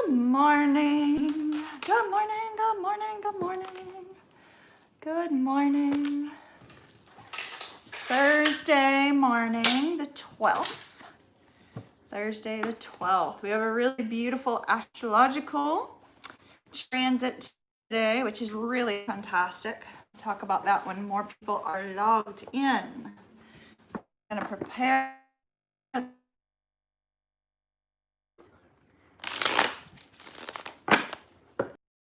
Good morning. Good morning. Good morning. Good morning. Good morning. It's Thursday morning, the 12th. Thursday the 12th. We have a really beautiful astrological transit today, which is really fantastic. We'll talk about that when more people are logged in. I'm going to prepare.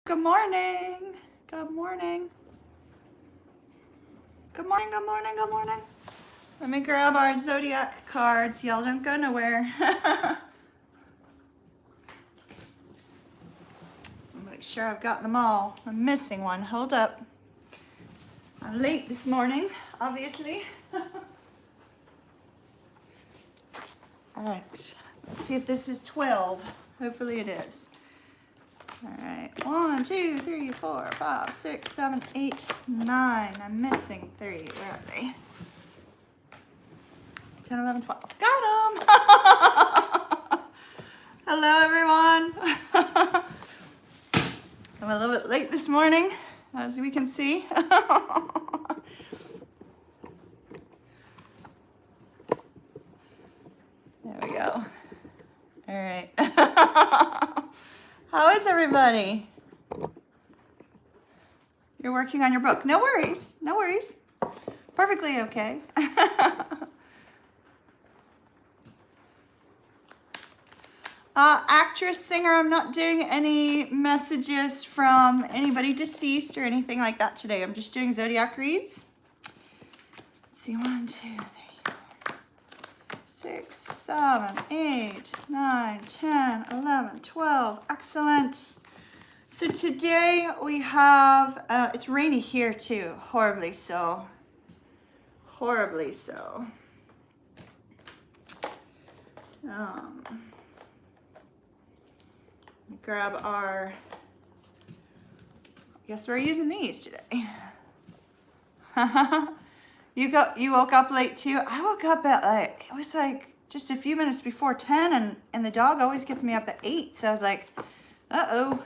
Good morning. Good morning. Good morning, good morning, good morning. Let me grab our Zodiac cards. Y'all don't go nowhere. Make sure I've got them all. I'm missing one. Hold up. I'm late this morning, obviously. All right. Let's see if this is 12. Hopefully it is. All right, 1, 2, 3, 4, 5, 6, 7, 8, 9. I'm missing 3. Where are they? 10, 11, 12. Got them! Hello, everyone. I'm a little bit late this morning, as we can see. There we go. All right. How is everybody? You're working on your book. No worries. No worries. Perfectly okay. Actress, singer, I'm not doing any messages from anybody deceased or anything like that today. I'm just doing zodiac reads. Let's see, 1, 2, 3, 4, 6, 7, 8, 9, 10, 11, 12. Excellent. So today we have, it's rainy here too, horribly so. Horribly so. Grab our, I guess we're using these today. You woke up late too? I woke up at it was like just a few minutes before 10 and the dog always gets me up at 8. So I was like, uh-oh.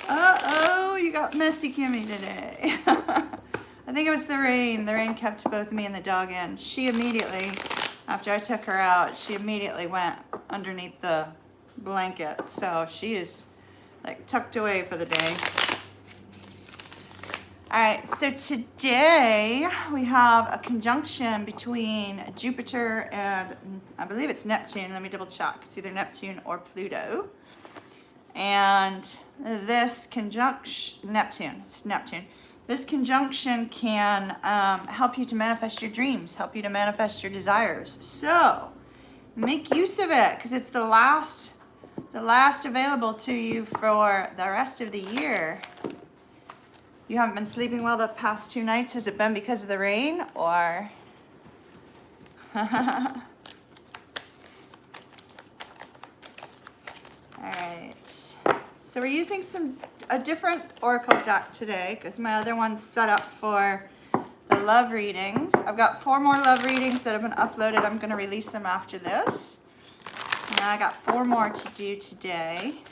Uh-oh, you got messy Kimmy today. I think it was the rain. The rain kept both me and the dog in. She immediately, after I took her out, she immediately went underneath the blanket. So she is like tucked away for the day. All right, so today we have a conjunction between Jupiter and I believe it's Neptune. Let me double check. It's either Neptune or Pluto. And this conjunction, it's Neptune. This conjunction can help you to manifest your dreams, help you to manifest your desires. So make use of it because it's the last available to you for the rest of the year. You haven't been sleeping well the past 2 nights. Has it been because of the rain or? All right. So we're using a different oracle deck today because my other one's set up for the love readings. I've got 4 more love readings that have been uploaded. I'm going to release them after this. And I got 4 more to do today.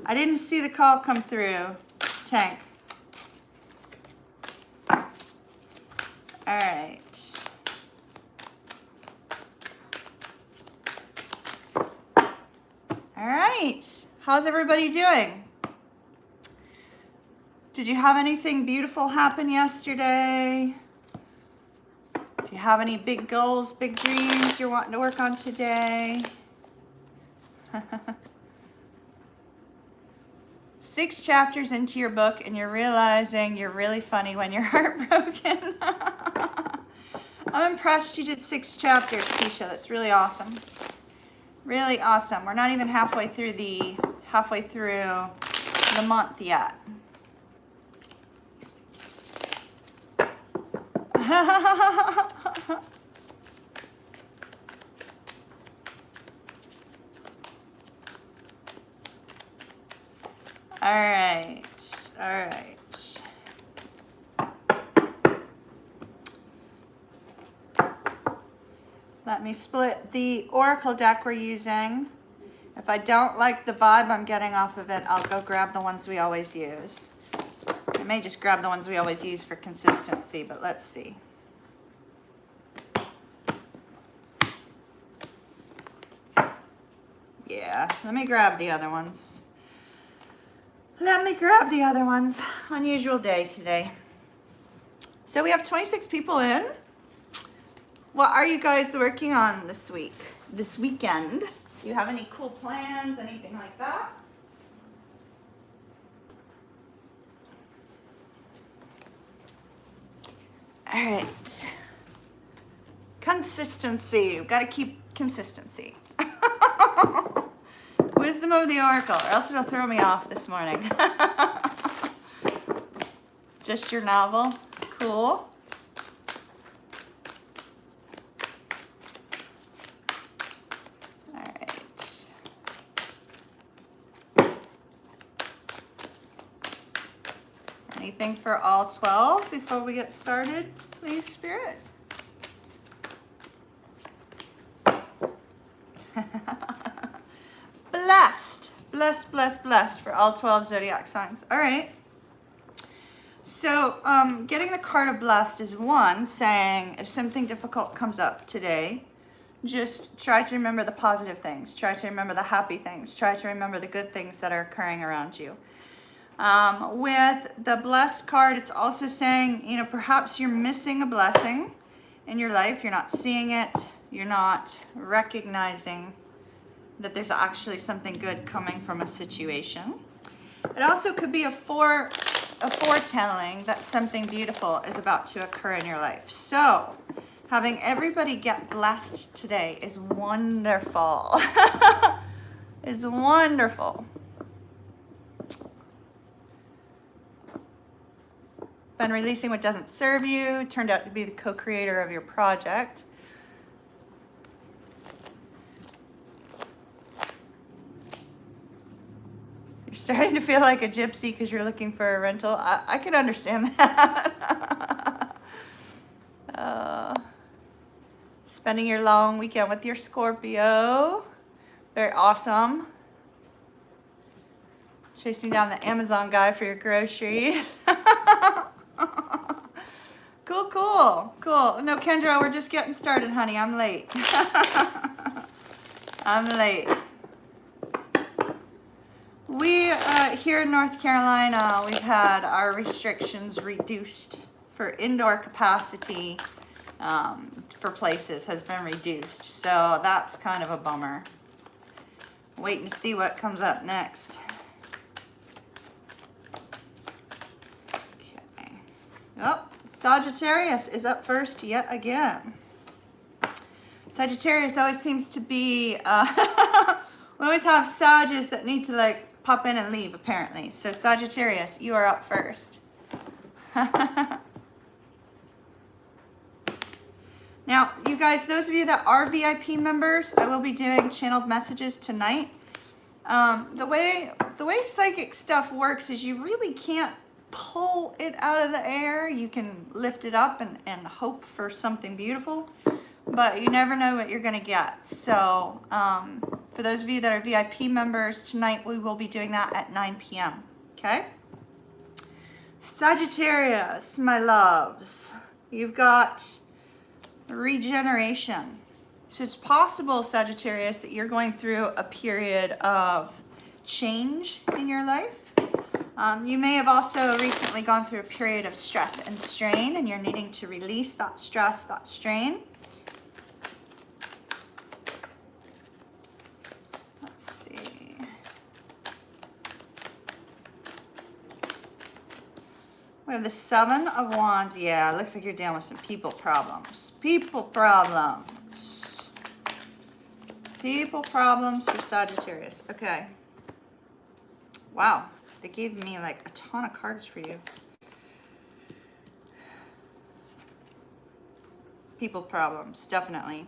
I didn't see the call come through, Tank. All right. All right. How's everybody doing? Did you have anything beautiful happen yesterday? Do you have any big goals, big dreams you're wanting to work on today? 6 chapters into your book and you're realizing you're really funny when you're heartbroken. I'm impressed you did 6 chapters, Keisha. That's really awesome. Really awesome. We're not even halfway through the month yet. All right. Let me split the Oracle deck we're using. If I don't like the vibe I'm getting off of it, I'll go grab the ones we always use. I may just grab the ones we always use for consistency, but let's see. Yeah, let me grab the other ones. Let me grab the other ones. Unusual day today. So we have 26 people in. What are you guys working on this week, this weekend? Do you have any cool plans, anything like that? All right. Consistency. We've got to keep consistency. Wisdom of the Oracle, or else it'll throw me off this morning. Just your novel. Cool. All right. Anything for all 12 before we get started, please, Spirit? Blessed, blessed, blessed, blessed for all 12 zodiac signs. All right. So getting the card of blessed is one, saying if something difficult comes up today, just try to remember the positive things. Try to remember the happy things. Try to remember the good things that are occurring around you. With the blessed card, it's also saying, you know, perhaps you're missing a blessing in your life. You're not seeing it. You're not recognizing that there's actually something good coming from a situation. It also could be a foretelling that something beautiful is about to occur in your life. So having everybody get blessed today is wonderful. Is wonderful. Been releasing what doesn't serve you. Turned out to be the co-creator of your project. You're starting to feel like a gypsy because you're looking for a rental. I can understand that. Spending your long weekend with your Scorpio. Very awesome. Chasing down the Amazon guy for your groceries. Cool, cool, cool. No, Kendra, we're just getting started, honey. I'm late. I'm late. We, here in North Carolina, we've had our restrictions reduced for indoor capacity for places has been reduced. So that's kind of a bummer. Waiting to see what comes up next. Okay. Oh, Sagittarius is up first yet again. Sagittarius always seems to be, we always have Sagittarius that need to like pop in and leave apparently. So Sagittarius, you are up first. Now, you guys, those of you that are VIP members, I will be doing channeled messages tonight. The way psychic stuff works is you really can't pull it out of the air. You can lift it up and hope for something beautiful, but you never know what you're going to get. So for those of you that are VIP members, tonight we will be doing that at 9 p.m. Okay? Sagittarius, my loves, you've got regeneration. So it's possible, Sagittarius, that you're going through a period of change in your life. You may have also recently gone through a period of stress and strain, and you're needing to release that stress, that strain. Let's see. We have the Seven of Wands. Yeah, it looks like you're dealing with some people problems. People problems. People problems for Sagittarius. Okay. Wow. They gave me like a ton of cards for you. People problems, definitely.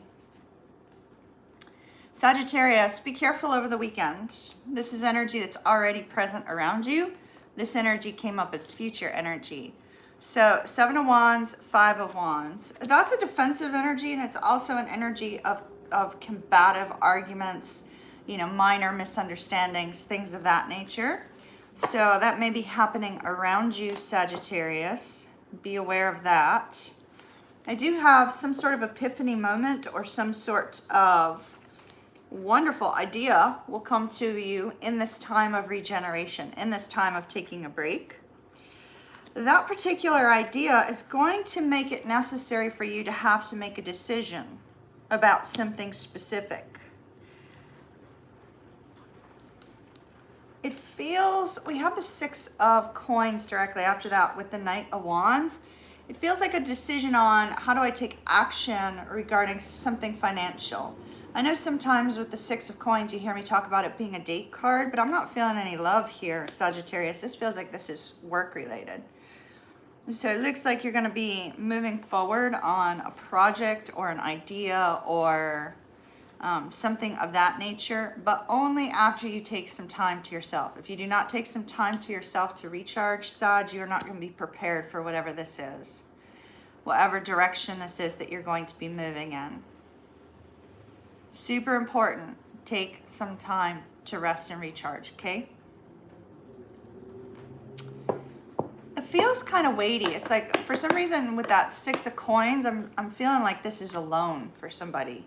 Sagittarius, be careful over the weekend. This is energy that's already present around you. This energy came up as future energy. So 7 of Wands, 5 of Wands. That's a defensive energy, and it's also an energy of combative arguments, you know, minor misunderstandings, things of that nature. So that may be happening around you, Sagittarius. Be aware of that. I do have some sort of epiphany moment or some sort of wonderful idea will come to you in this time of regeneration, in this time of taking a break. That particular idea is going to make it necessary for you to have to make a decision about something specific. It feels, we have the 6 of Coins directly after that with the Knight of Wands. It feels like a decision on how do I take action regarding something financial. I know sometimes with the 6 of Coins you hear me talk about it being a date card, but I'm not feeling any love here, Sagittarius. This feels like this is work related. So it looks like you're going to be moving forward on a project or an idea or something of that nature, but only after you take some time to yourself. If you do not take some time to yourself to recharge, Sag, you're not going to be prepared for whatever this is, whatever direction this is that you're going to be moving in. Super important. Take some time to rest and recharge, okay? It feels kind of weighty. It's like, for some reason, with that 6 of Coins, I'm feeling like this is a loan for somebody.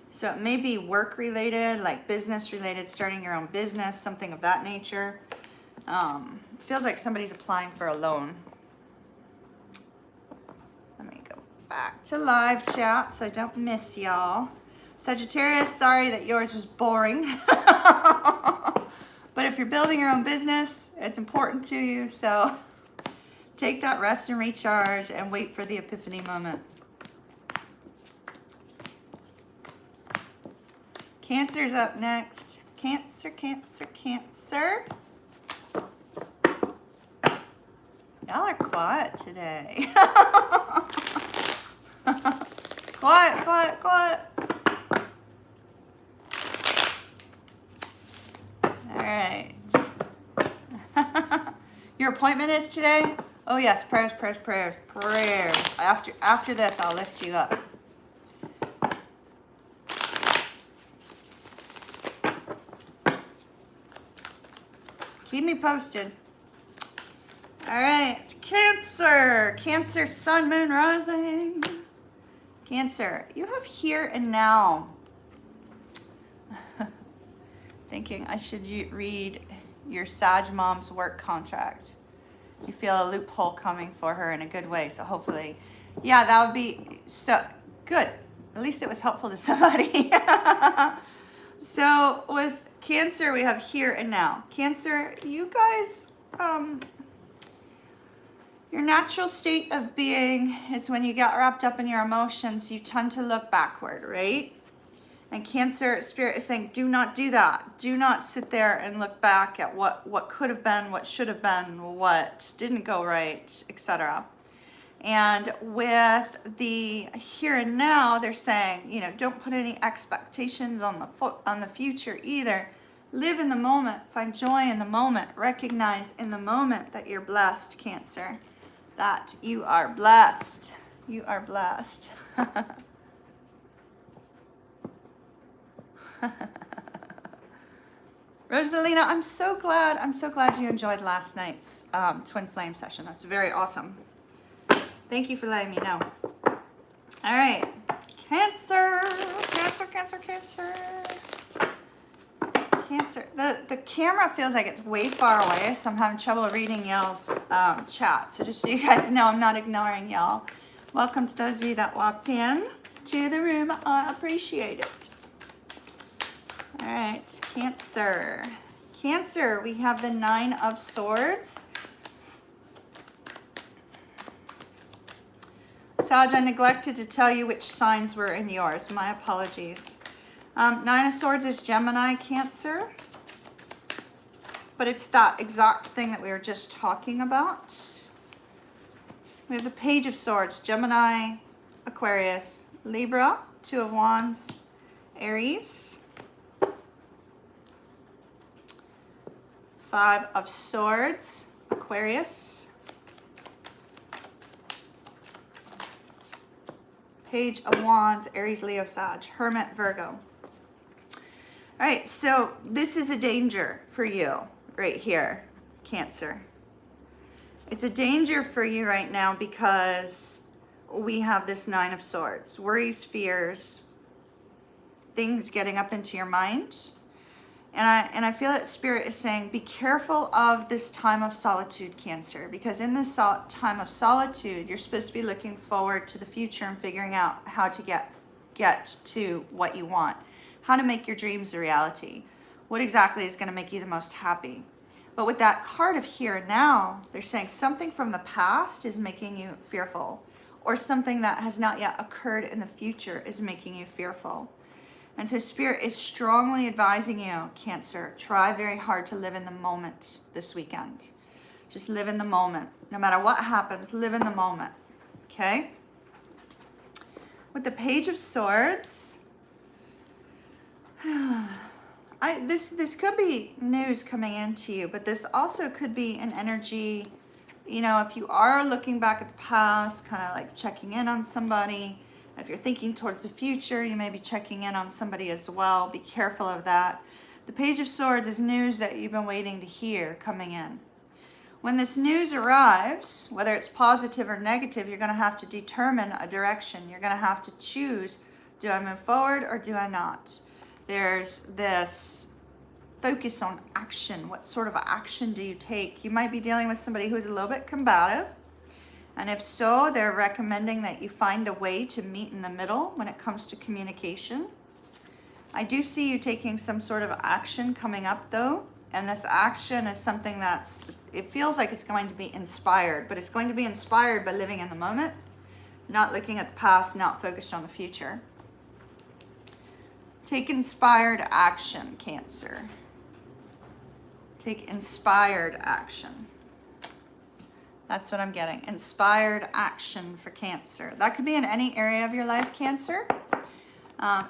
So it may be work related, like business related, starting your own business, something of that nature. Feels like somebody's applying for a loan. Let me go back to live chat so I don't miss y'all. Sagittarius, sorry that yours was boring. But if you're building your own business, it's important to you. So take that rest and recharge and wait for the epiphany moment. Cancer's up next. Cancer, Cancer, Cancer. Y'all are quiet today. Quiet, quiet, quiet. All right. Your appointment is today? Oh yes, prayers, prayers, prayers, prayers. After this, I'll lift you up. Keep me posted. All right, Cancer. Cancer, Sun, Moon, Rising. Cancer, you have here and now. Thinking I should read your Sag mom's work contract. You feel a loophole coming for her in a good way. So hopefully, yeah, that would be so good. At least it was helpful to somebody. So with Cancer, we have here and now. Cancer, you guys, your natural state of being is when you get wrapped up in your emotions, you tend to look backward, right? And Cancer spirit is saying, do not do that. Do not sit there and look back at what could have been, what should have been, what didn't go right, etc. And with the here and now, they're saying, you know, don't put any expectations on the future either. Live in the moment, find joy in the moment, recognize in the moment that you're blessed, Cancer. That you are blessed. You are blessed. Rosalina, I'm so glad you enjoyed last night's Twin Flame session. That's very awesome. Thank you for letting me know. All right, Cancer, Cancer, Cancer, Cancer. Cancer. The camera feels like it's way far away, so I'm having trouble reading y'all's chat. So just so you guys know, I'm not ignoring y'all. Welcome to those of you that walked in to the room. I appreciate it. All right, Cancer. Cancer, we have the 9 of Swords. Sag, I neglected to tell you which signs were in yours. My apologies. 9 of Swords is Gemini, Cancer. But it's that exact thing that we were just talking about. We have the Page of Swords, Gemini, Aquarius, Libra, 2 of Wands, Aries. 5 of Swords, Aquarius. Page of Wands, Aries, Leo, Sag, Hermit, Virgo. All right, so this is a danger for you right here, Cancer. It's a danger for you right now because we have this Nine of Swords. Worries, fears, things getting up into your mind. And I feel that Spirit is saying, be careful of this time of solitude, Cancer, because in this time of solitude, you're supposed to be looking forward to the future and figuring out how to get to what you want, how to make your dreams a reality, what exactly is going to make you the most happy. But with that card of here and now, they're saying something from the past is making you fearful, or something that has not yet occurred in the future is making you fearful. And so Spirit is strongly advising you, Cancer, try very hard to live in the moment this weekend. Just live in the moment. No matter what happens, live in the moment. Okay? With the Page of Swords, this could be news coming into you, but this also could be an energy, you know, if you are looking back at the past, kind of like checking in on somebody. If you're thinking towards the future, you may be checking in on somebody as well. Be careful of that. The Page of Swords is news that you've been waiting to hear coming in. When this news arrives, whether it's positive or negative, you're going to have to determine a direction. You're going to have to choose, do I move forward or do I not? There's this focus on action. What sort of action do you take? You might be dealing with somebody who's a little bit combative. And if so, they're recommending that you find a way to meet in the middle when it comes to communication. I do see you taking some sort of action coming up though. And this action is something it feels like it's going to be inspired, but it's going to be inspired by living in the moment, not looking at the past, not focused on the future. Take inspired action, Cancer. Take inspired action. That's what I'm getting. Inspired action for Cancer. That could be in any area of your life, Cancer.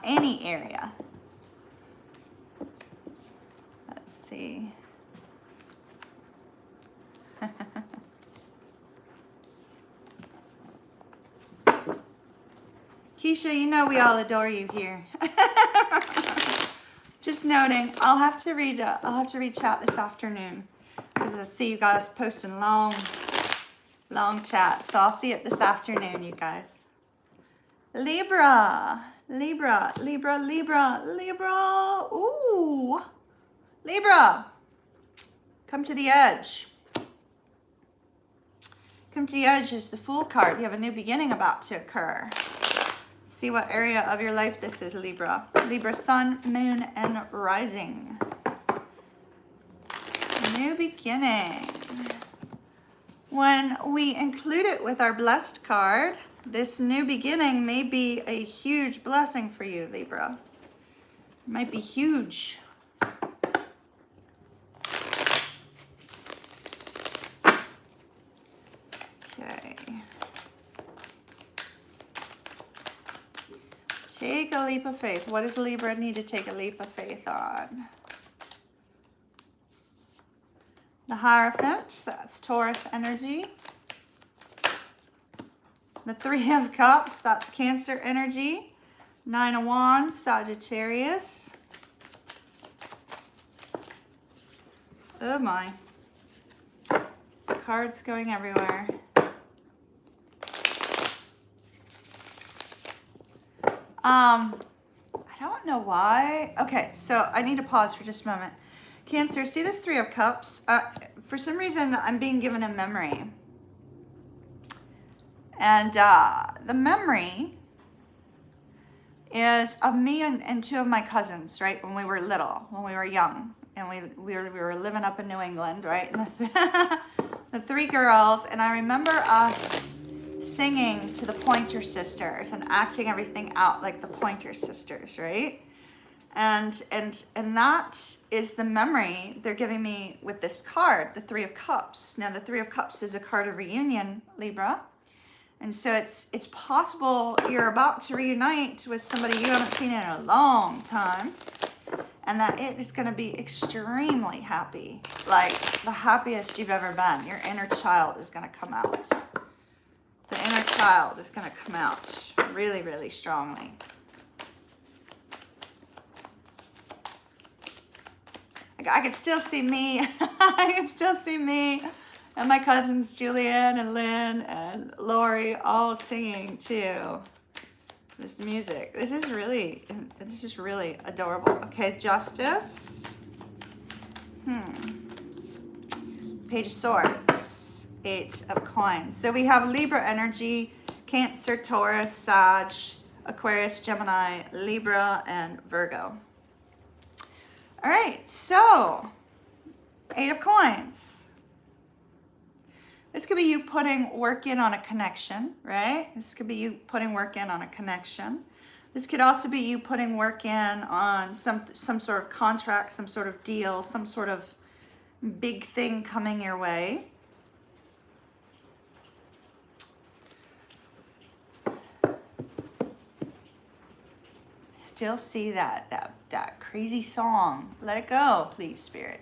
Any area. Let's see. Keisha, you know we all adore you here. Just noting, I'll have to read chat this afternoon because I see you guys posting long chat. So I'll see it this afternoon, you guys. Libra. Libra. Libra. Libra. Libra. Ooh. Libra. Come to the edge. Come to the edge is the Fool card. You have a new beginning about to occur. See what area of your life this is, Libra. Libra, Sun, Moon, and Rising. New beginning. When we include it with our blessed card, this new beginning may be a huge blessing for you, Libra. It might be huge. Okay. Take a leap of faith. What does Libra need to take a leap of faith on? The Hierophant, that's Taurus energy. The Three of Cups, that's Cancer energy. Nine of Wands, Sagittarius. Oh my. Cards going everywhere. I don't know why. Okay, so I need to pause for just a moment. Cancer, see this Three of Cups? For some reason, I'm being given a memory. And the memory is of me and two of my cousins, right? When we were little, when we were young. And we were living up in New England, right? And the three girls. And I remember us singing to the Pointer Sisters and acting everything out like the Pointer Sisters, right? And that is the memory they're giving me with this card, the Three of Cups. Now, the Three of Cups is a card of reunion, Libra. And so it's possible you're about to reunite with somebody you haven't seen in a long time. And that it is going to be extremely happy. Like the happiest you've ever been. Your inner child is going to come out. The inner child is going to come out really, really strongly. I can still see me. I can still see me and my cousins Julian and Lynn and Lori all singing too. This music. This is really adorable. Okay, Justice. Page of Swords. 8 of Coins. So we have Libra energy, Cancer, Taurus, Sag, Aquarius, Gemini, Libra, and Virgo. All right, so 8 of Coins. This could be you putting work in on a connection, right? This could be you putting work in on a connection. This could also be you putting work in on some sort of contract, some sort of deal, some sort of big thing coming your way. Still see that crazy song. Let it go, please, Spirit.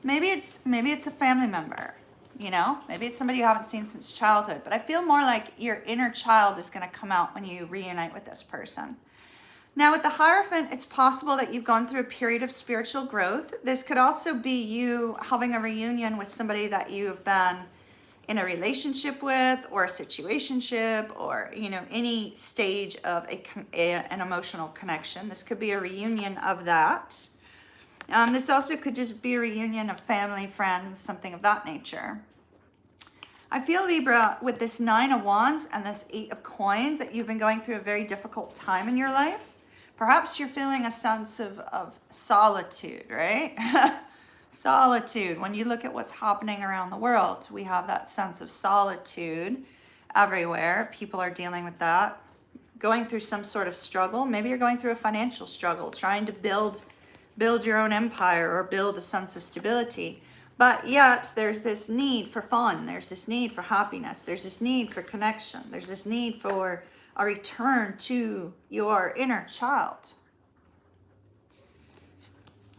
Maybe it's a family member, you know? Maybe it's somebody you haven't seen since childhood. But I feel more like your inner child is going to come out when you reunite with this person. Now, with the Hierophant, it's possible that you've gone through a period of spiritual growth. This could also be you having a reunion with somebody that you've been in a relationship with, or a situationship, or, you know, any stage of an emotional connection. This could be a reunion of that. This also could just be a reunion of family, friends, something of that nature. I feel, Libra, with this 9 of Wands and this 8 of Coins, that you've been going through a very difficult time in your life. Perhaps you're feeling a sense of solitude, right? Solitude. When you look at what's happening around the world, we have that sense of solitude everywhere. People are dealing with that, going through some sort of struggle. Maybe you're going through a financial struggle, trying to build your own empire or build a sense of stability. But yet there's this need for fun. There's this need for happiness. There's this need for connection. There's this need for a return to your inner child.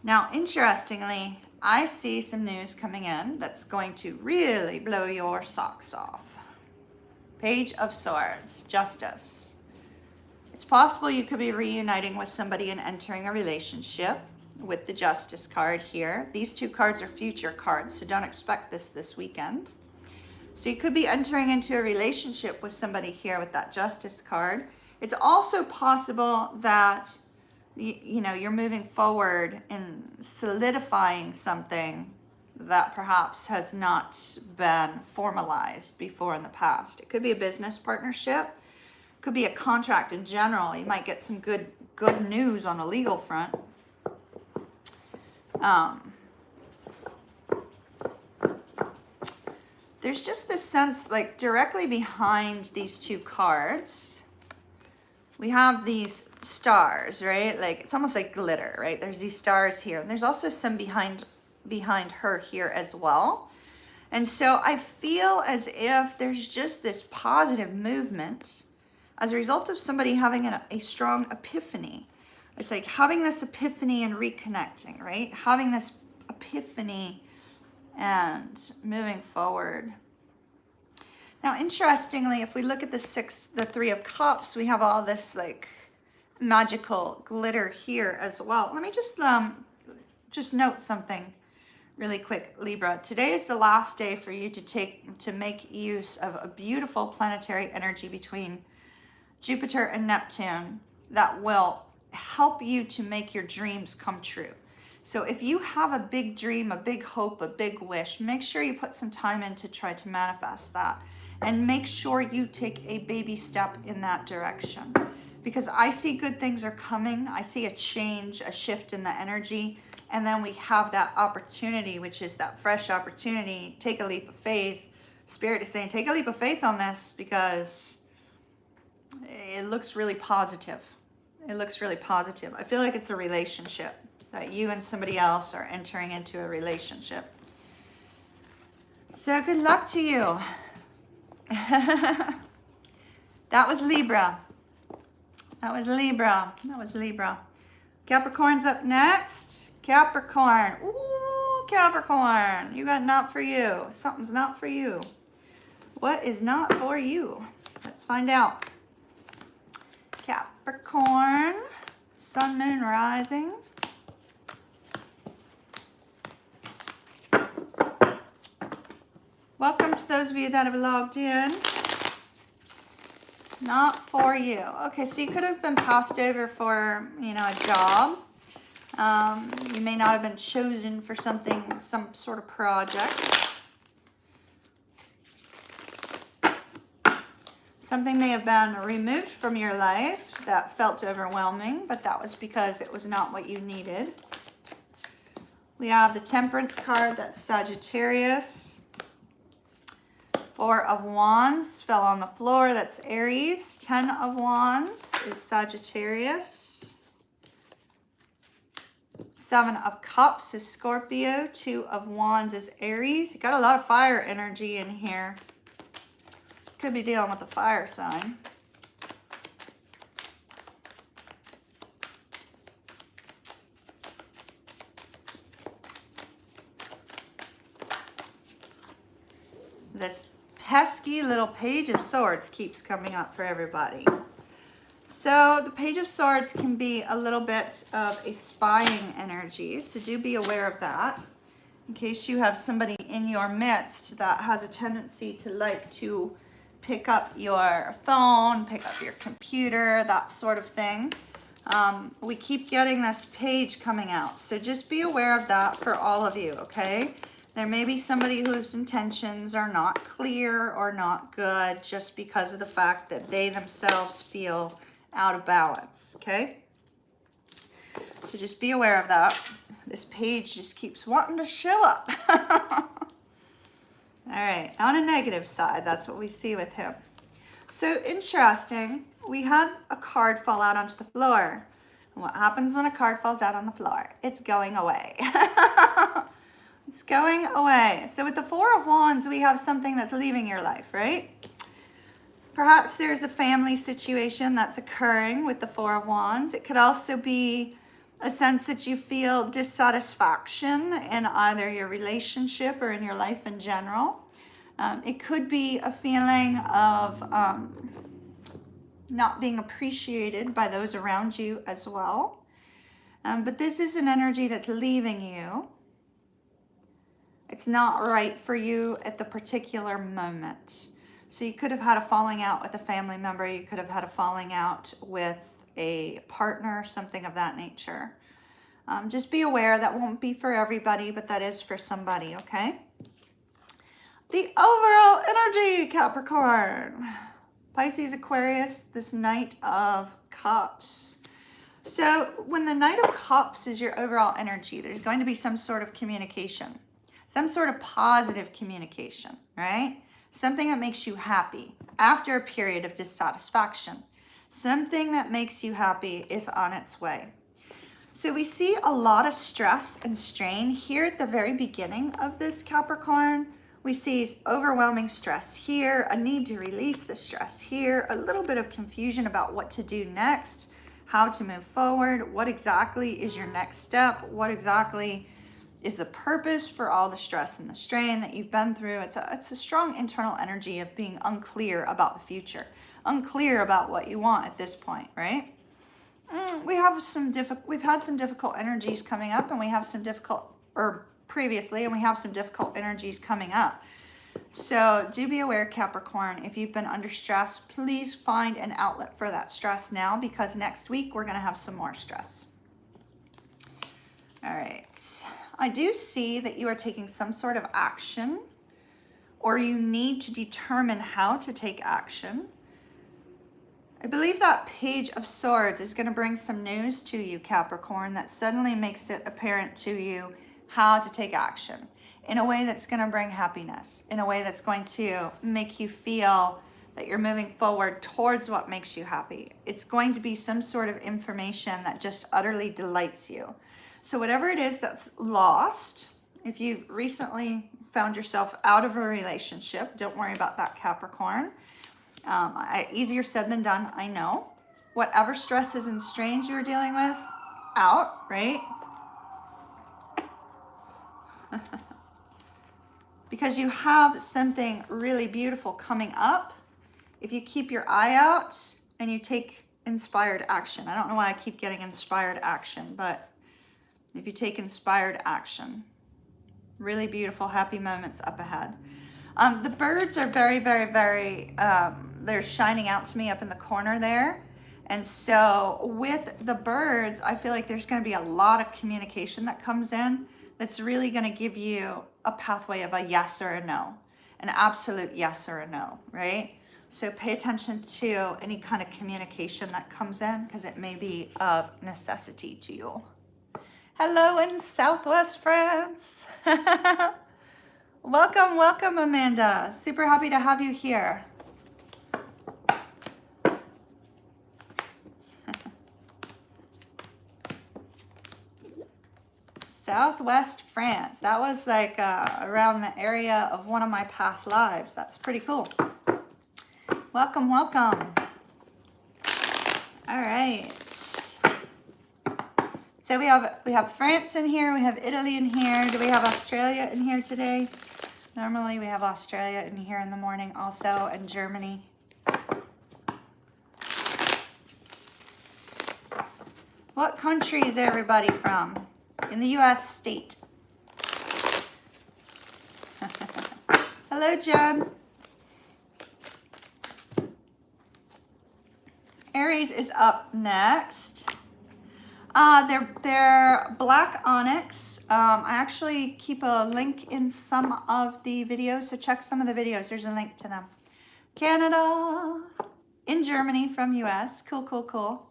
Now, interestingly, I see some news coming in that's going to really blow your socks off. Page of Swords, Justice. It's possible you could be reuniting with somebody and entering a relationship with the Justice card here. These two cards are future cards, so don't expect this weekend. So you could be entering into a relationship with somebody here with that Justice card. It's also possible that you know, you're moving forward in solidifying something that perhaps has not been formalized before in the past. It could be a business partnership, could be a contract in general. You might get some good news on a legal front. There's just this sense, like, directly behind these two cards, we have these stars, right? Like, it's almost like glitter, right? There's these stars here, and there's also some behind her here as well. And so I feel as if there's just this positive movement as a result of somebody having a strong epiphany. It's like having this epiphany and reconnecting, right? Having this epiphany and moving forward. Now, interestingly, if we look at the 3 of Cups, we have all this like magical glitter here as well. Let me just note something really quick, Libra. Today is the last day for you to make use of a beautiful planetary energy between Jupiter and Neptune that will help you to make your dreams come true. So if you have a big dream, a big hope, a big wish, make sure you put some time in to try to manifest that. And make sure you take a baby step in that direction. Because I see good things are coming. I see a change, a shift in the energy. And then we have that opportunity, which is that fresh opportunity. Take a leap of faith. Spirit is saying, take a leap of faith on this because it looks really positive. It looks really positive. I feel like it's a relationship, that you and somebody else are entering into a relationship. So good luck to you. That was Libra. That was Libra. That was Libra. Capricorn's up next. Capricorn. Ooh, Capricorn, you got not for you. Something's not for you. What is not for you? Let's find out. Capricorn, sun, moon, rising. Welcome to those of you that have logged in. Not for you. Okay, so you could have been passed over for, a job. You may not have been chosen for something, some sort of project. Something may have been removed from your life that felt overwhelming, but that was because it was not what you needed. We have the Temperance card, that's Sagittarius. Four of Wands fell on the floor, that's Aries. 10 of Wands is Sagittarius. 7 of Cups is Scorpio. 2 of Wands is Aries. You got a lot of fire energy in here. Could be dealing with a fire sign. This pesky little Page of Swords keeps coming up for everybody. So the Page of Swords can be a little bit of a spying energy, so do be aware of that. In case you have somebody in your midst that has a tendency to like to pick up your phone, pick up your computer, that sort of thing. We keep getting this page coming out, so just be aware of that for all of you, okay? There may be somebody whose intentions are not clear or not good just because of the fact that they themselves feel out of balance, okay? So just be aware of that. This page just keeps wanting to show up. All right, on a negative side, that's what we see with him. So interesting, we had a card fall out onto the floor. And what happens when a card falls out on the floor? It's going away. It's going away. So with the Four of Wands, we have something that's leaving your life, right? Perhaps there's a family situation that's occurring with the Four of Wands. It could also be a sense that you feel dissatisfaction in either your relationship or in your life in general. It could be a feeling of not being appreciated by those around you as well. But this is an energy that's leaving you. It's not right for you at the particular moment. So you could have had a falling out with a family member. You could have had a falling out with a partner, something of that nature. Just be aware that won't be for everybody, but that is for somebody, okay? The overall energy, Capricorn. Pisces, Aquarius, this Knight of Cups. So when the Knight of Cups is your overall energy, there's going to be some sort of communication. Some sort of positive communication, right? Something that makes you happy after a period of dissatisfaction. Something that makes you happy is on its way. So we see a lot of stress and strain here at the very beginning of this, Capricorn. We see overwhelming stress here, a need to release the stress here, a little bit of confusion about what to do next, how to move forward, what exactly is your next step, what exactly is the purpose for all the stress and the strain that you've been through. It's a strong internal energy of being unclear about the future, unclear about what you want at this point, right? We've had some difficult energies coming up, and we have some difficult energies coming up. So do be aware, Capricorn, if you've been under stress, please find an outlet for that stress now, because next week we're going to have some more stress. All right. I do see that you are taking some sort of action, or you need to determine how to take action. I believe that Page of Swords is going to bring some news to you, Capricorn, that suddenly makes it apparent to you how to take action in a way that's going to bring happiness, in a way that's going to make you feel that you're moving forward towards what makes you happy. It's going to be some sort of information that just utterly delights you. So whatever it is that's lost, if you recently found yourself out of a relationship, don't worry about that, Capricorn. Easier said than done, I know. Whatever stresses and strains you're dealing with, out, right? Because you have something really beautiful coming up if you keep your eye out and you take inspired action. I don't know why I keep getting inspired action, but if you take inspired action, really beautiful, happy moments up ahead. The birds are very, very, very, they're shining out to me up in the corner there. And so with the birds, I feel like there's going to be a lot of communication that comes in that's really going to give you a pathway of a yes or a no, an absolute yes or a no, right? So pay attention to any kind of communication that comes in because it may be of necessity to you. Hello in Southwest France. Welcome, welcome, Amanda. Super happy to have you here. Southwest France. That was like around the area of one of my past lives. That's pretty cool. Welcome, welcome. All right. So we have France in here. We have Italy in here. Do we have Australia in here today? Normally we have Australia in here in the morning also, and Germany. What country is everybody from? In the U.S. state. Hello, Jen. Aries is up next. They're black onyx. I actually keep a link in some of the videos, so check some of the videos. There's a link to them. Canada, in Germany from U.S. Cool, cool, cool.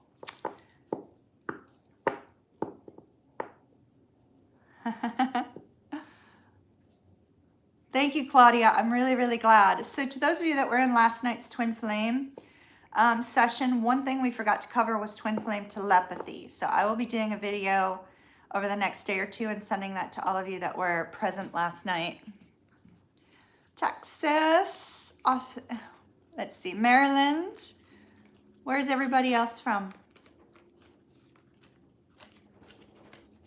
Thank you, Claudia. I'm really, really glad. So to those of you that were in last night's Twin Flame session, one thing we forgot to cover was Twin Flame telepathy. So I will be doing a video over the next day or two and sending that to all of you that were present last night. Texas, let's see, Maryland. Where's everybody else from?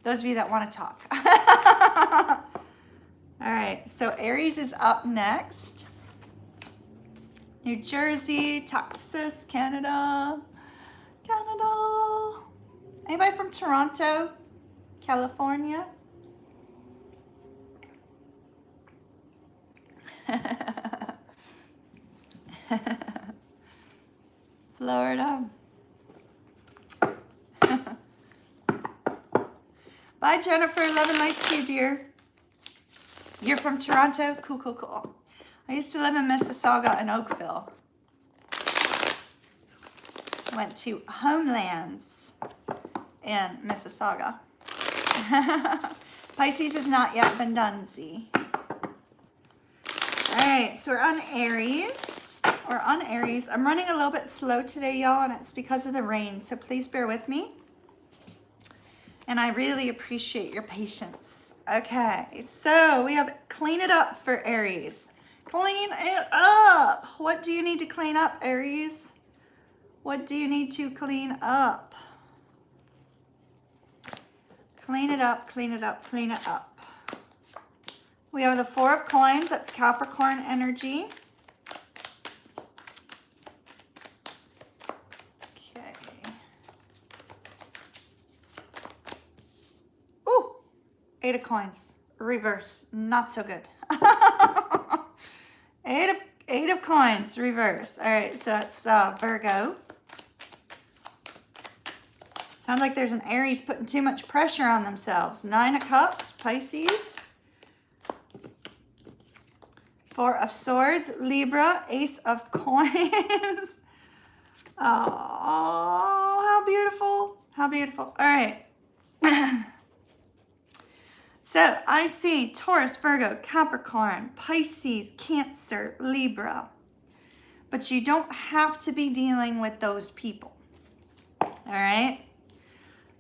Those of you that want to talk. All right, so Aries is up next. New Jersey, Texas, Canada. Anybody from Toronto, California? Florida. Bye, Jennifer. Love and light to you, dear. You're from Toronto? Cool, cool, cool. I used to live in Mississauga and Oakville. Went to Homelands in Mississauga. Pisces has not yet been done, Z. All right, so we're on Aries. I'm running a little bit slow today, y'all, and it's because of the rain, so please bear with me. And I really appreciate your patience. Okay, so we have clean it up for Aries. Clean it up. What do you need to clean up, Aries? What do you need to clean up? Clean it up, clean it up, clean it up. We have the Four of Coins. That's Capricorn energy. Okay. Ooh, Eight of Coins. Reverse. Not so good. Eight of Coins. Reverse. All right, so that's Virgo. Sounds like there's an Aries putting too much pressure on themselves. Nine of Cups, Pisces. Four of Swords, Libra. Ace of Coins. Oh, how beautiful. How beautiful. All right. So I see Taurus, Virgo, Capricorn, Pisces, Cancer, Libra. But you don't have to be dealing with those people. All right?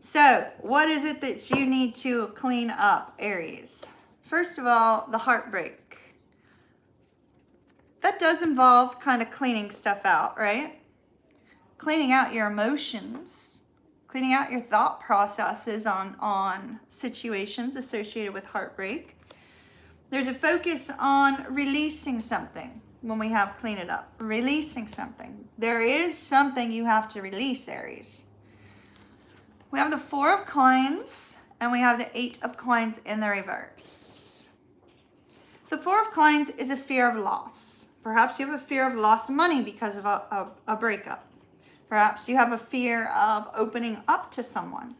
So what is it that you need to clean up, Aries? First of all, the heartbreak. That does involve kind of cleaning stuff out, right? Cleaning out your emotions, cleaning out your thought processes on situations associated with heartbreak. There's a focus on releasing something when we have clean it up. Releasing something. There is something you have to release, Aries. We have the Four of Coins and we have the Eight of Coins in the reverse. The Four of Coins is a fear of loss. Perhaps you have a fear of lost money because of a breakup. Perhaps you have a fear of opening up to someone.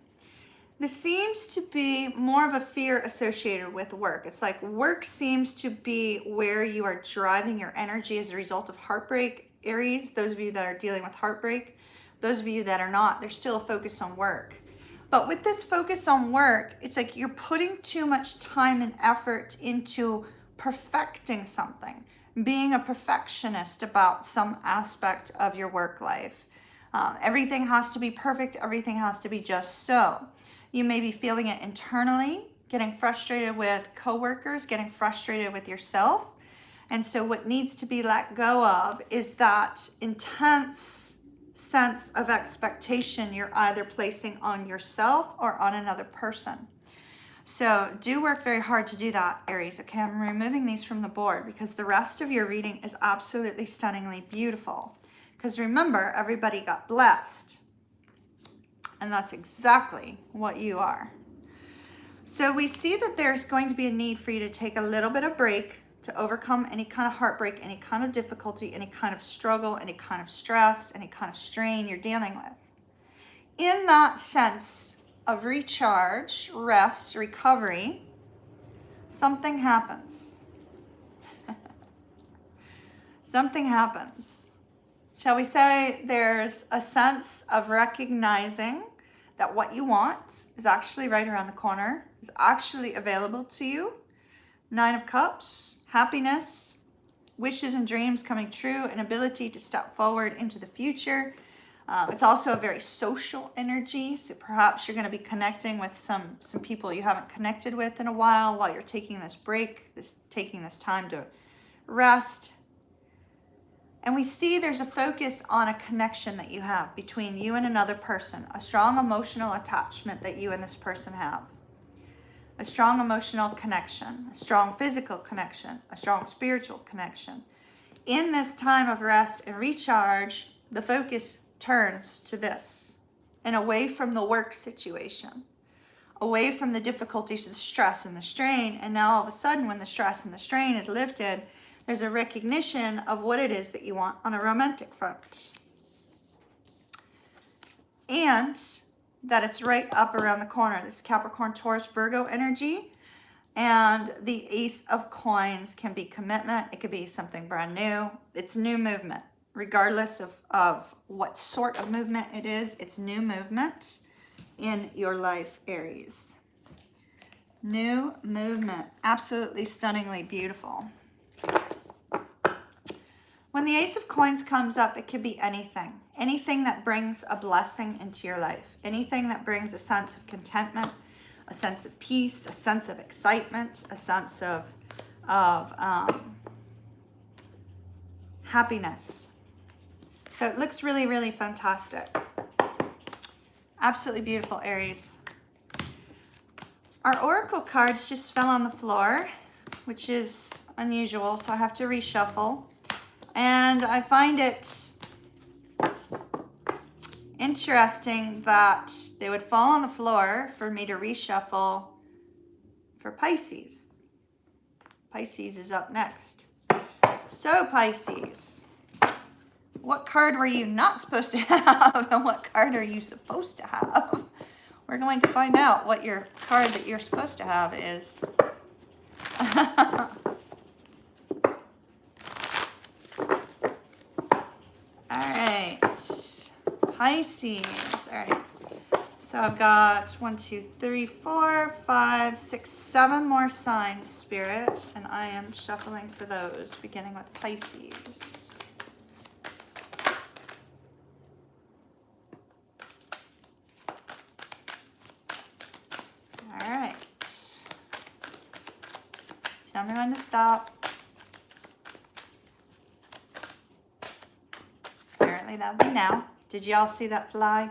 This seems to be more of a fear associated with work. It's like work seems to be where you are driving your energy as a result of heartbreak, Aries. Those of you that are dealing with heartbreak, those of you that are not, there's still a focus on work. But with this focus on work, it's like you're putting too much time and effort into perfecting something, being a perfectionist about some aspect of your work life. Everything has to be perfect. Everything has to be just so. You may be feeling it internally, getting frustrated with coworkers, getting frustrated with yourself. And so what needs to be let go of is that intense sense of expectation you're either placing on yourself or on another person. So do work very hard to do that, Aries. Okay, I'm removing these from the board because the rest of your reading is absolutely stunningly beautiful. Because remember, everybody got blessed. And that's exactly what you are. So we see that there's going to be a need for you to take a little bit of break to overcome any kind of heartbreak, any kind of difficulty, any kind of struggle, any kind of stress, any kind of strain you're dealing with. In that sense of recharge, rest, recovery, something happens. Something happens. Shall we say there's a sense of recognizing that what you want is actually right around the corner, is actually available to you. Nine of Cups, happiness, wishes and dreams coming true, an ability to step forward into the future. It's also a very social energy, so perhaps you're going to be connecting with some people you haven't connected with in a while you're taking this break, taking this time to rest. And we see there's a focus on a connection that you have between you and another person, a strong emotional attachment that you and this person have, a strong emotional connection, a strong physical connection, a strong spiritual connection. In this time of rest and recharge, the focus turns to this and away from the work situation, away from the difficulties, the stress and the strain. And now all of a sudden, when the stress and the strain is lifted, there's a recognition of what it is that you want on a romantic front. And that it's right up around the corner. This Capricorn, Taurus, Virgo energy. And the Ace of Coins can be commitment. It could be something brand new. It's new movement. Regardless of what sort of movement it is, it's new movement in your life, Aries. New movement. Absolutely stunningly beautiful. When the Ace of Coins comes up, it could be anything. Anything that brings a blessing into your life. Anything that brings a sense of contentment, a sense of peace, a sense of excitement, a sense of happiness. So it looks really, really fantastic. Absolutely beautiful, Aries. Our oracle cards just fell on the floor, which is unusual, so I have to reshuffle. And I find it interesting that they would fall on the floor for me to reshuffle for Pisces. Pisces is up next. So Pisces, what card were you not supposed to have and what card are you supposed to have? We're going to find out what your card that you're supposed to have is. Pisces. All right. So I've got 1, 2, 3, 4, 5, 6, 7 more signs, Spirit, and I am shuffling for those, beginning with Pisces. All right. Tell me when to stop. Apparently that would be now. Did you all see that fly?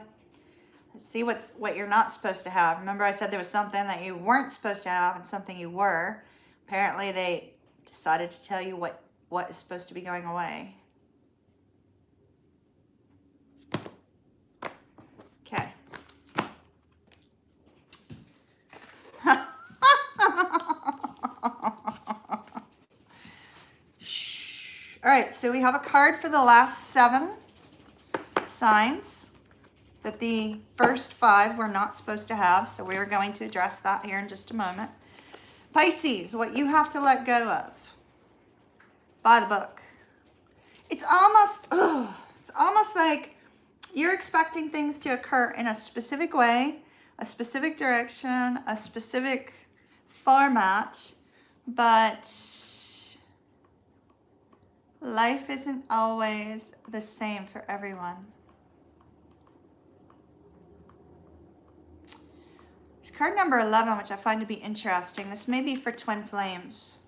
Let's see what you're not supposed to have. Remember I said there was something that you weren't supposed to have and something you were. Apparently they decided to tell you what is supposed to be going away. Okay. All right, so we have a card for the last 7 signs that the first 5 were not supposed to have. So we are going to address that here in just a moment. Pisces, what you have to let go of. By the book. It's almost like you're expecting things to occur in a specific way, a specific direction, a specific format, but life isn't always the same for everyone. It's card number 11, which I find to be interesting. This may be for twin flames.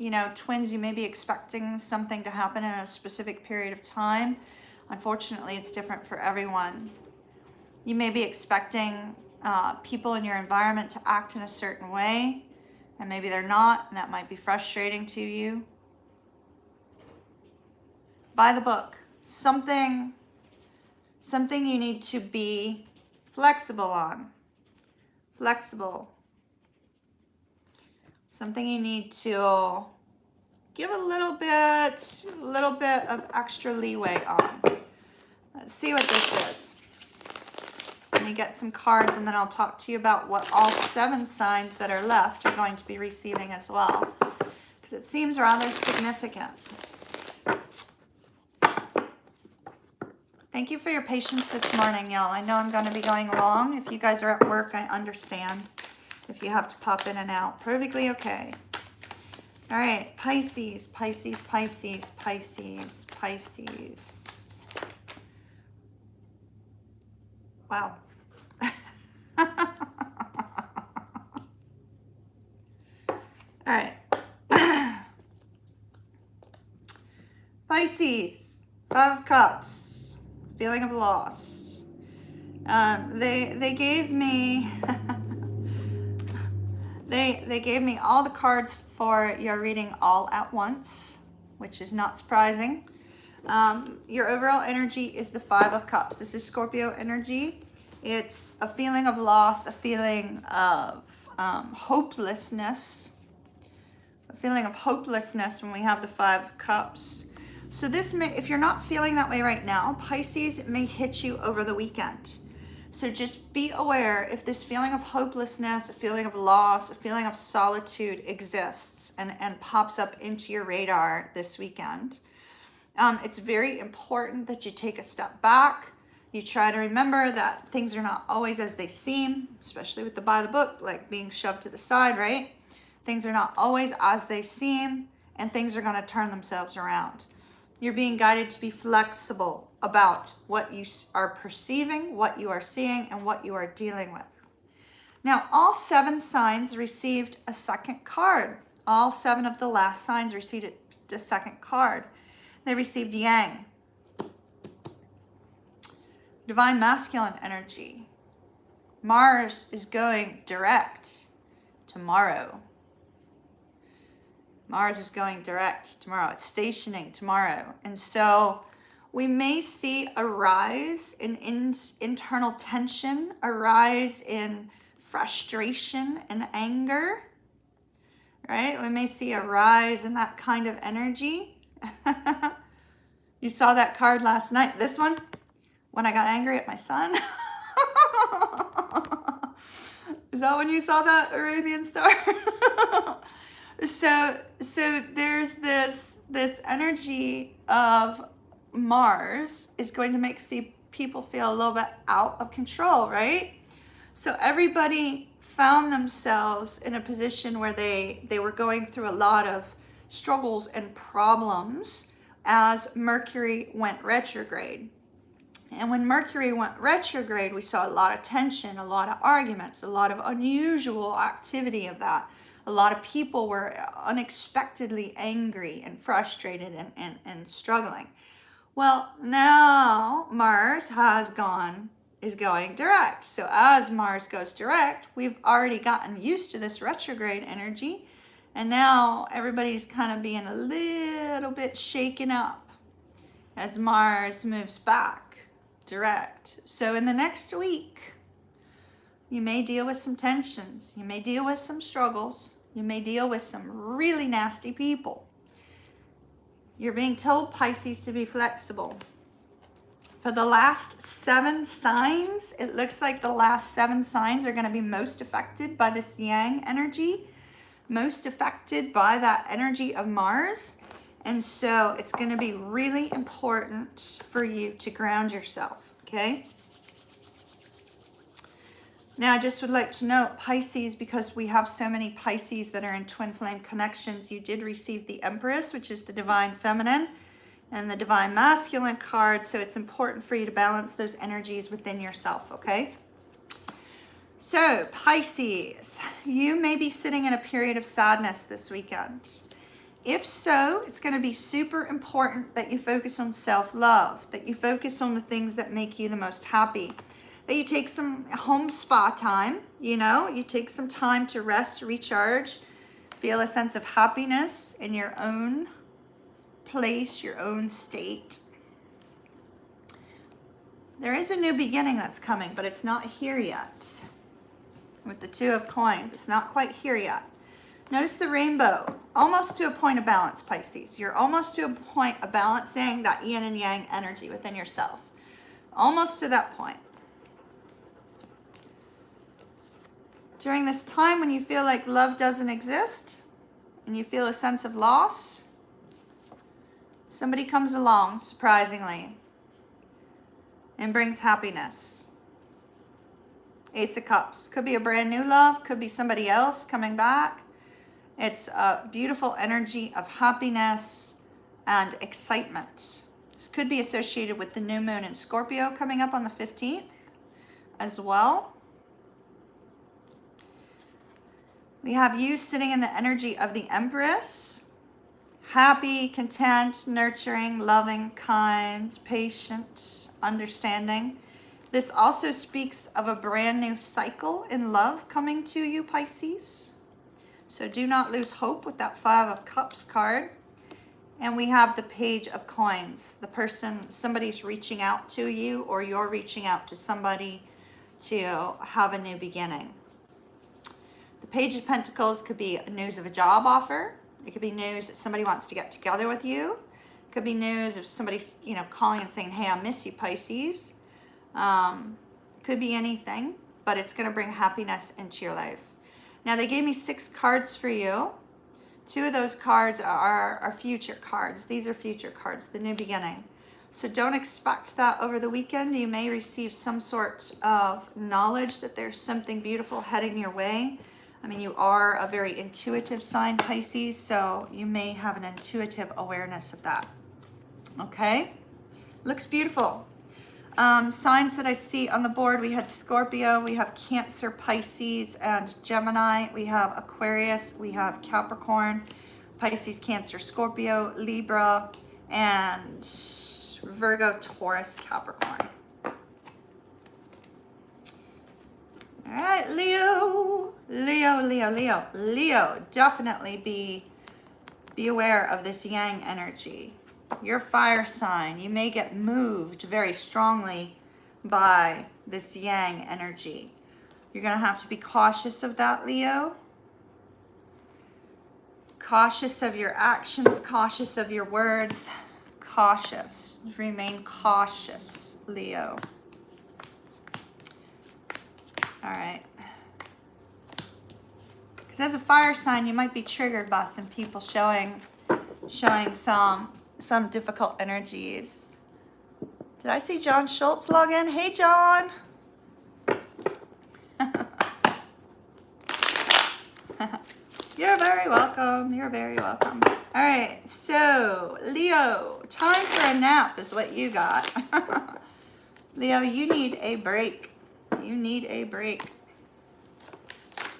You know, twins, you may be expecting something to happen in a specific period of time. Unfortunately, it's different for everyone. You may be expecting people in your environment to act in a certain way, and maybe they're not, and that might be frustrating to you. By the book, something you need to be flexible on. Flexible. Something you need to give a little bit of extra leeway on. Let's see what this is. Let me get some cards, and then I'll talk to you about what all 7 signs that are left are going to be receiving as well, because it seems rather significant. Thank you for your patience this morning, y'all. I know I'm going to be going long. If you guys are at work, I understand. If you have to pop in and out, perfectly okay. All right, Pisces, Pisces, Pisces, Pisces, Pisces. Wow. All right. Pisces, 5 of Cups, feeling of loss. They gave me they gave me all the cards for your reading all at once, which is not surprising. Your overall energy is the 5 of Cups. This is Scorpio energy. It's a feeling of loss, a feeling of hopelessness. A feeling of hopelessness when we have the 5 of Cups. So this may, if you're not feeling that way right now, Pisces, it may hit you over the weekend. So just be aware if this feeling of hopelessness, a feeling of loss, a feeling of solitude exists and pops up into your radar this weekend. It's very important that you take a step back. You try to remember that things are not always as they seem, especially with the by the book, like being shoved to the side, right? Things are not always as they seem, and things are going to turn themselves around. You're being guided to be flexible about what you are perceiving, what you are seeing, and what you are dealing with. Now, all 7 signs received a second card. All 7 of the last signs received a second card. They received Yang. Divine masculine energy. Mars is going direct tomorrow. Mars is going direct tomorrow. It's stationing tomorrow. And so we may see a rise in internal tension, a rise in frustration and anger, right? We may see a rise in that kind of energy. You saw that card last night. This one, when I got angry at my son. Is that when you saw that Arabian star? So there's this energy of Mars is going to make people feel a little bit out of control, right? So everybody found themselves in a position where they were going through a lot of struggles and problems as Mercury went retrograde. And when Mercury went retrograde, we saw a lot of tension, a lot of arguments, a lot of unusual activity of that. A lot of people were unexpectedly angry and frustrated and struggling. Well, now Mars has gone is going direct. So as Mars goes direct, we've already gotten used to this retrograde energy. And now everybody's kind of being a little bit shaken up as Mars moves back direct. So in the next week, you may deal with some tensions. You may deal with some struggles. You may deal with some really nasty people. You're being told, Pisces, to be flexible. For the last 7 signs, it looks like the last 7 signs are going to be most affected by this yang energy, most affected by that energy of Mars. And so it's going to be really important for you to ground yourself, okay? Now, I just would like to note, Pisces, because we have so many Pisces that are in twin flame connections, you did receive the Empress, which is the divine feminine, and the divine masculine card. So it's important for you to balance those energies within yourself, okay? So, Pisces, you may be sitting in a period of sadness this weekend. If so, it's going to be super important that you focus on self-love, that you focus on the things that make you the most happy, that you take some home spa time, you take some time to rest, recharge, feel a sense of happiness in your own place, your own state. There is a new beginning that's coming, but it's not here yet. With the 2 of coins, it's not quite here yet. Notice the rainbow, almost to a point of balance, Pisces. You're almost to a point of balancing that yin and yang energy within yourself. Almost to that point. During this time when you feel like love doesn't exist and you feel a sense of loss, somebody comes along, surprisingly, and brings happiness. Ace of Cups. Could be a brand new love. Could be somebody else coming back. It's a beautiful energy of happiness and excitement. This could be associated with the new moon in Scorpio coming up on the 15th as well. We have you sitting in the energy of the Empress. Happy, content, nurturing, loving, kind, patient, understanding. This also speaks of a brand new cycle in love coming to you, Pisces. So do not lose hope with that 5 of Cups card. And we have the Page of Coins. Somebody's reaching out to you, or you're reaching out to somebody to have a new beginning. The Page of Pentacles could be news of a job offer. It could be news that somebody wants to get together with you. It could be news of somebody, calling and saying, hey, I miss you, Pisces. Could be anything, but it's going to bring happiness into your life. Now, they gave me 6 cards for you. 2 of those cards are future cards. These are future cards, the new beginning. So don't expect that over the weekend. You may receive some sort of knowledge that there's something beautiful heading your way. I mean, you are a very intuitive sign, Pisces, so you may have an intuitive awareness of that. Okay? Looks beautiful. Signs that I see on the board, we had Scorpio, we have Cancer, Pisces, and Gemini. We have Aquarius, we have Capricorn, Pisces, Cancer, Scorpio, Libra, and Virgo, Taurus, Capricorn. All right, Leo, definitely be aware of this yang energy. Your fire sign, you may get moved very strongly by this yang energy. You're going to have to be cautious of that, Leo. Cautious of your actions, cautious of your words. Cautious. Remain cautious, Leo. All right. Because as a fire sign, you might be triggered by some people showing some difficult energies. Did I see John Schultz log in? Hey, John. You're very welcome. You're very welcome. All right. So, Leo, time for a nap is what you got. Leo, you need a break. You need a break.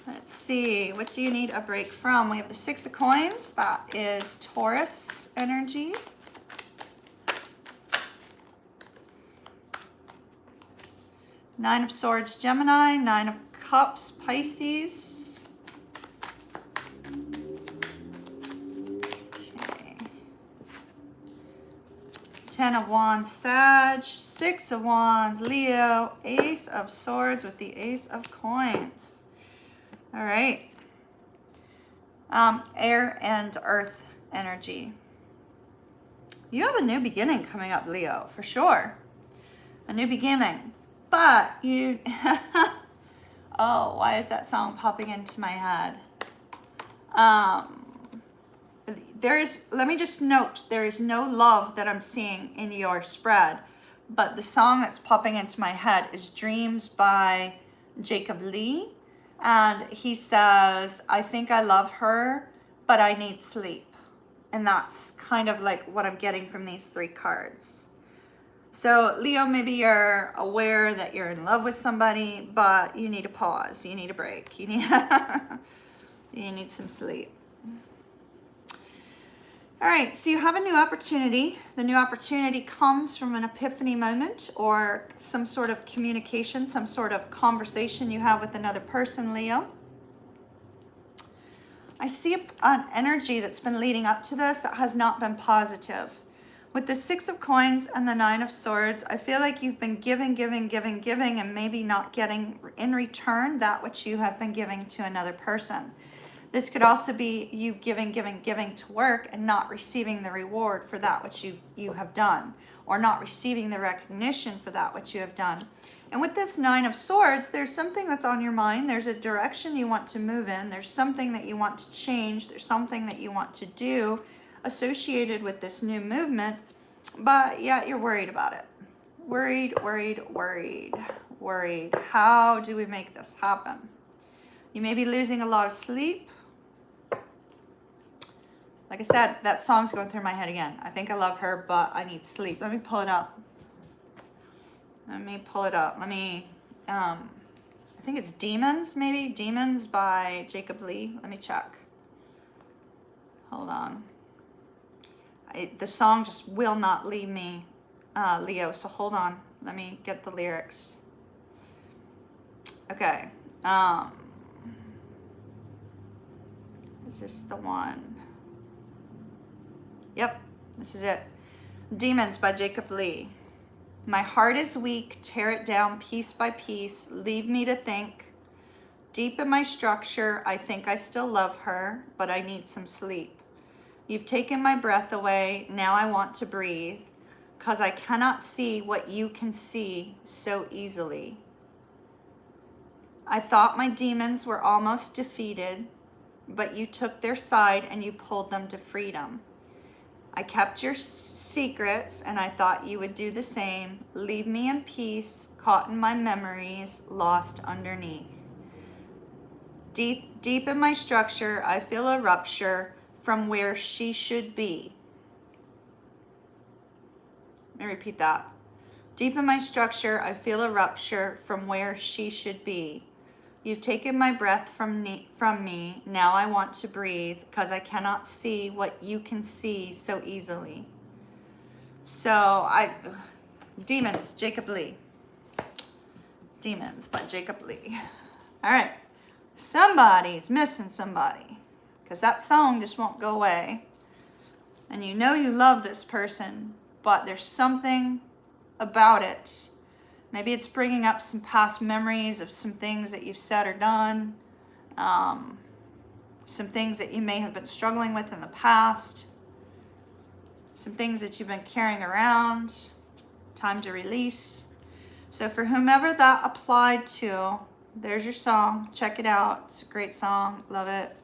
Let's see. What do you need a break from? We have the 6 of Coins. That is Taurus energy. Nine of Swords, Gemini. Nine of Cups, Pisces. Okay. 10 of Wands, Sag. 6 of Wands, Leo. Ace of Swords with the Ace of Coins. All right. Air and earth energy. You have a new beginning coming up, Leo, for sure. A new beginning. But you... Oh, why is that song popping into my head? Let me just note, there is no love that I'm seeing in your spread. But the song that's popping into my head is Dreams by Jacob Lee. And he says, I think I love her, but I need sleep. And that's kind of like what I'm getting from these three cards. So Leo, maybe you're aware that you're in love with somebody, but you need a pause. You need a break. You need, you need some sleep. All right, so you have a new opportunity. The new opportunity comes from an epiphany moment or some sort of communication, some sort of conversation you have with another person, Leo. I see an energy that's been leading up to this that has not been positive. With the 6 of Coins and the 9 of Swords, I feel like you've been giving, and maybe not getting in return that which you have been giving to another person. This could also be you giving to work and not receiving the reward for that which you have done, or not receiving the recognition for that which you have done. And with this 9 of Swords, there's something that's on your mind. There's a direction you want to move in. There's something that you want to change. There's something that you want to do associated with this new movement, but yet you're worried about it. Worried. How do we make this happen? You may be losing a lot of sleep. Like I said, that song's going through my head again. I think I love her, but I need sleep. Let me pull it up. I think it's Demons, maybe? Demons by Jacob Lee. Let me check. Hold on. The song just will not leave me, Leo, so hold on. Let me get the lyrics. Okay. Is this the one? Yep, this is it. Demons by Jacob Lee. My heart is weak, tear it down piece by piece, leave me to think. Deep in my structure, I think I still love her, but I need some sleep. You've taken my breath away, now I want to breathe, 'cause I cannot see what you can see so easily. I thought my demons were almost defeated, but you took their side and you pulled them to freedom. I kept your secrets and I thought you would do the same. Leave me in peace, caught in my memories, lost underneath. Deep in my structure, I feel a rupture from where she should be. Let me repeat that. Deep in my structure, I feel a rupture from where she should be. You've taken my breath from me. Now I want to breathe because I cannot see what you can see so easily. So Demons, Jacob Lee. Demons by Jacob Lee. All right. Somebody's missing somebody because that song just won't go away. And you know you love this person, but there's something about it. Maybe it's bringing up some past memories of some things that you've said or done. Some things that you may have been struggling with in the past. Some things that you've been carrying around. Time to release. So for whomever that applied to, there's your song. Check it out. It's a great song. Love it.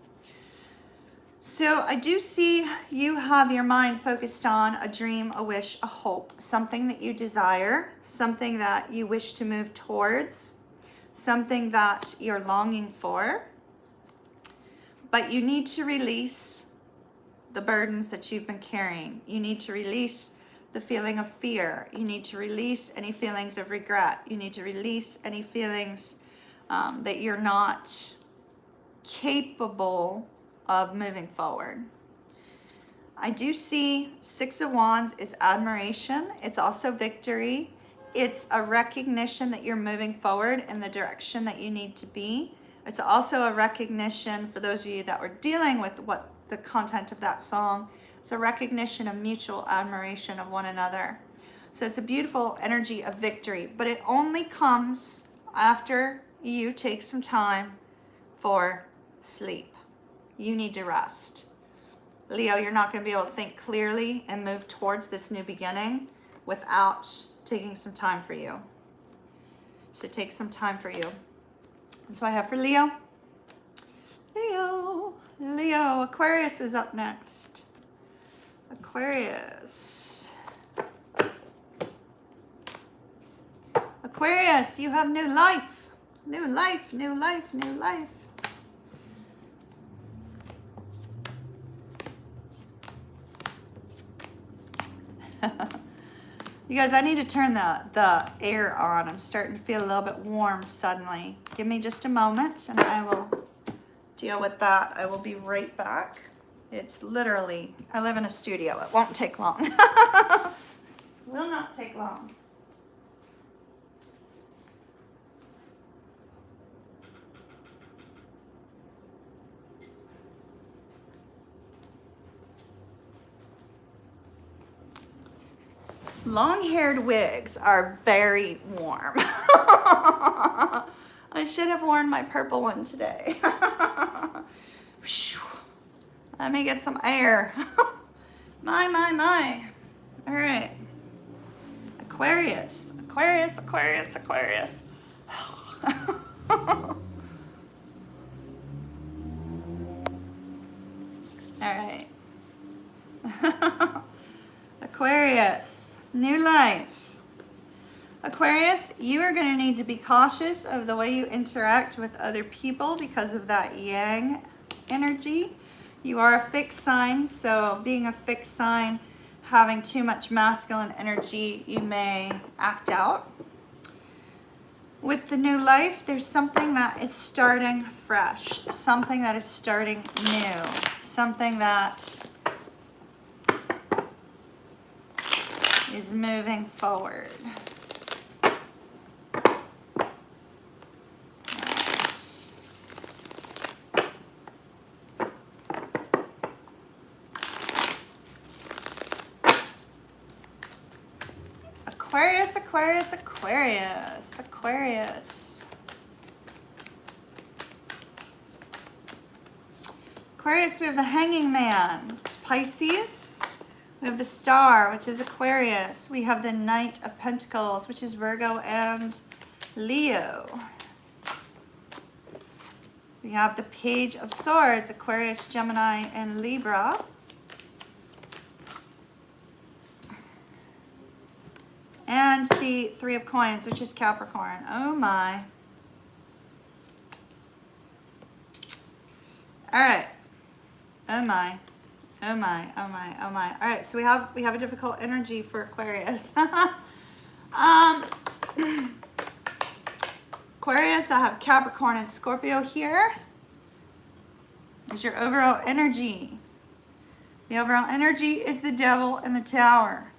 So I do see you have your mind focused on a dream, a wish, a hope, something that you desire, something that you wish to move towards, something that you're longing for. But you need to release the burdens that you've been carrying. You need to release the feeling of fear. You need to release any feelings of regret. You need to release any feelings that you're not capable of moving forward. I do see 6 of Wands is admiration. It's also victory. it's a recognition that you're moving forward in the direction that you need to be. It's also a recognition for those of you that were dealing with what the content of that song. It's a recognition of mutual admiration of one another. So it's a beautiful energy of victory, but it only comes after you take some time for sleep. You need to rest. Leo, you're not going to be able to think clearly and move towards this new beginning without taking some time for you. So take some time for you. That's what I have for Leo. Leo, Aquarius is up next. Aquarius, you have new life. New life. You guys, I need to turn the air on. I'm starting to feel a little bit warm suddenly. Give me just a moment and I will deal with that. I will be right back. It's literally, I live in a studio. It won't take long. Will not take long. Long-haired wigs are very warm. I should have worn my purple one today. Let me get some air. My. All right. Aquarius. All right. Aquarius, new life. Aquarius, you are going to need to be cautious of the way you interact with other people because of that yang energy. You are a fixed sign, so being a fixed sign, having too much masculine energy, you may act out. With the new life, there's something that is starting fresh, something that is starting new, something that is moving forward. Aquarius, we have the Hanging Man, it's Pisces. We have the Star, which is Aquarius. We have the Knight of Pentacles, which is Virgo and Leo. We have the Page of Swords, Aquarius, Gemini, and Libra. And the Three of Coins, which is Capricorn. Oh my. All right. Oh my. All right, so we have a difficult energy for Aquarius. Aquarius, I have Capricorn and Scorpio here. Is your overall energy. The overall energy is the Devil in the Tower.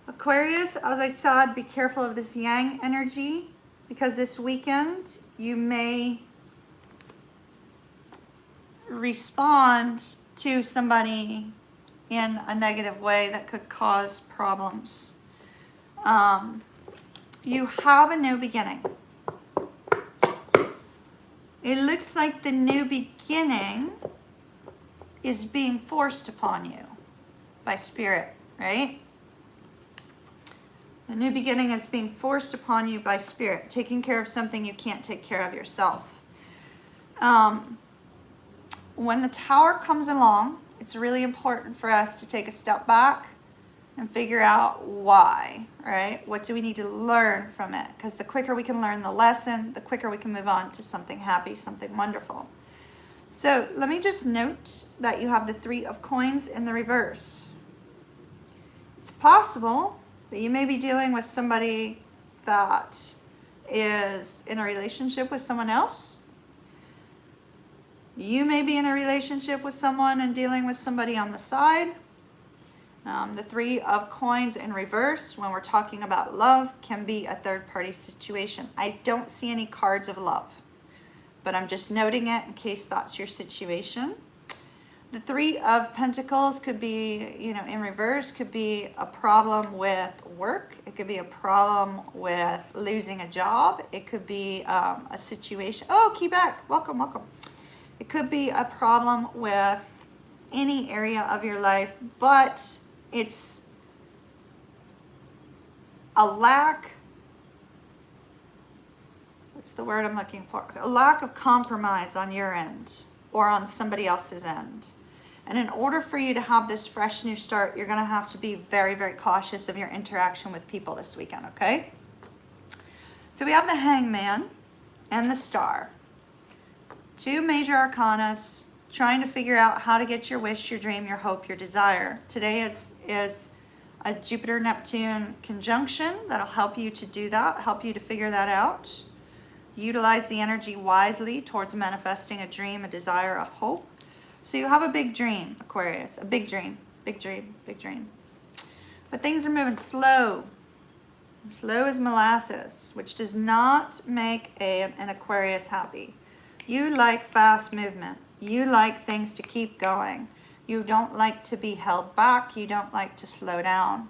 Aquarius, as I said, be careful of this yang energy because this weekend you may respond to somebody in a negative way that could cause problems. You have a new beginning. It looks like the new beginning is being forced upon you by Spirit, right? The new beginning is being forced upon you by Spirit, taking care of something you can't take care of yourself. When the Tower comes along, it's really important for us to take a step back and figure out why, right? What do we need to learn from it? Because the quicker we can learn the lesson, the quicker we can move on to something happy, something wonderful. So let me just note that you have the Three of Coins in the reverse. It's possible that you may be dealing with somebody that is in a relationship with someone else. You may be in a relationship with someone and dealing with somebody on the side. The Three of Coins in reverse, when we're talking about love, can be a third-party situation. I don't see any cards of love, but I'm just noting it in case that's your situation. The Three of Pentacles could be, you know, in reverse, could be a problem with work. It could be a problem with losing a job. It could be a situation. Oh, Quebec, welcome, welcome. It could be a problem with any area of your life, but it's a lack, what's the word I'm looking for? A lack of compromise on your end or on somebody else's end. And in order for you to have this fresh new start, you're going to have to be very, very cautious of your interaction with people this weekend, okay? So we have the Hangman and the Star. Two major arcanas, trying to figure out how to get your wish, your dream, your hope, your desire. Today is a Jupiter-Neptune conjunction that'll help you to do that, help you to figure that out. Utilize the energy wisely towards manifesting a dream, a desire, a hope. So you have a big dream, Aquarius, a big dream, big dream, big dream. But things are moving slow. Slow as molasses, which does not make an Aquarius happy. You like fast movement. You like things to keep going. You don't like to be held back. You don't like to slow down.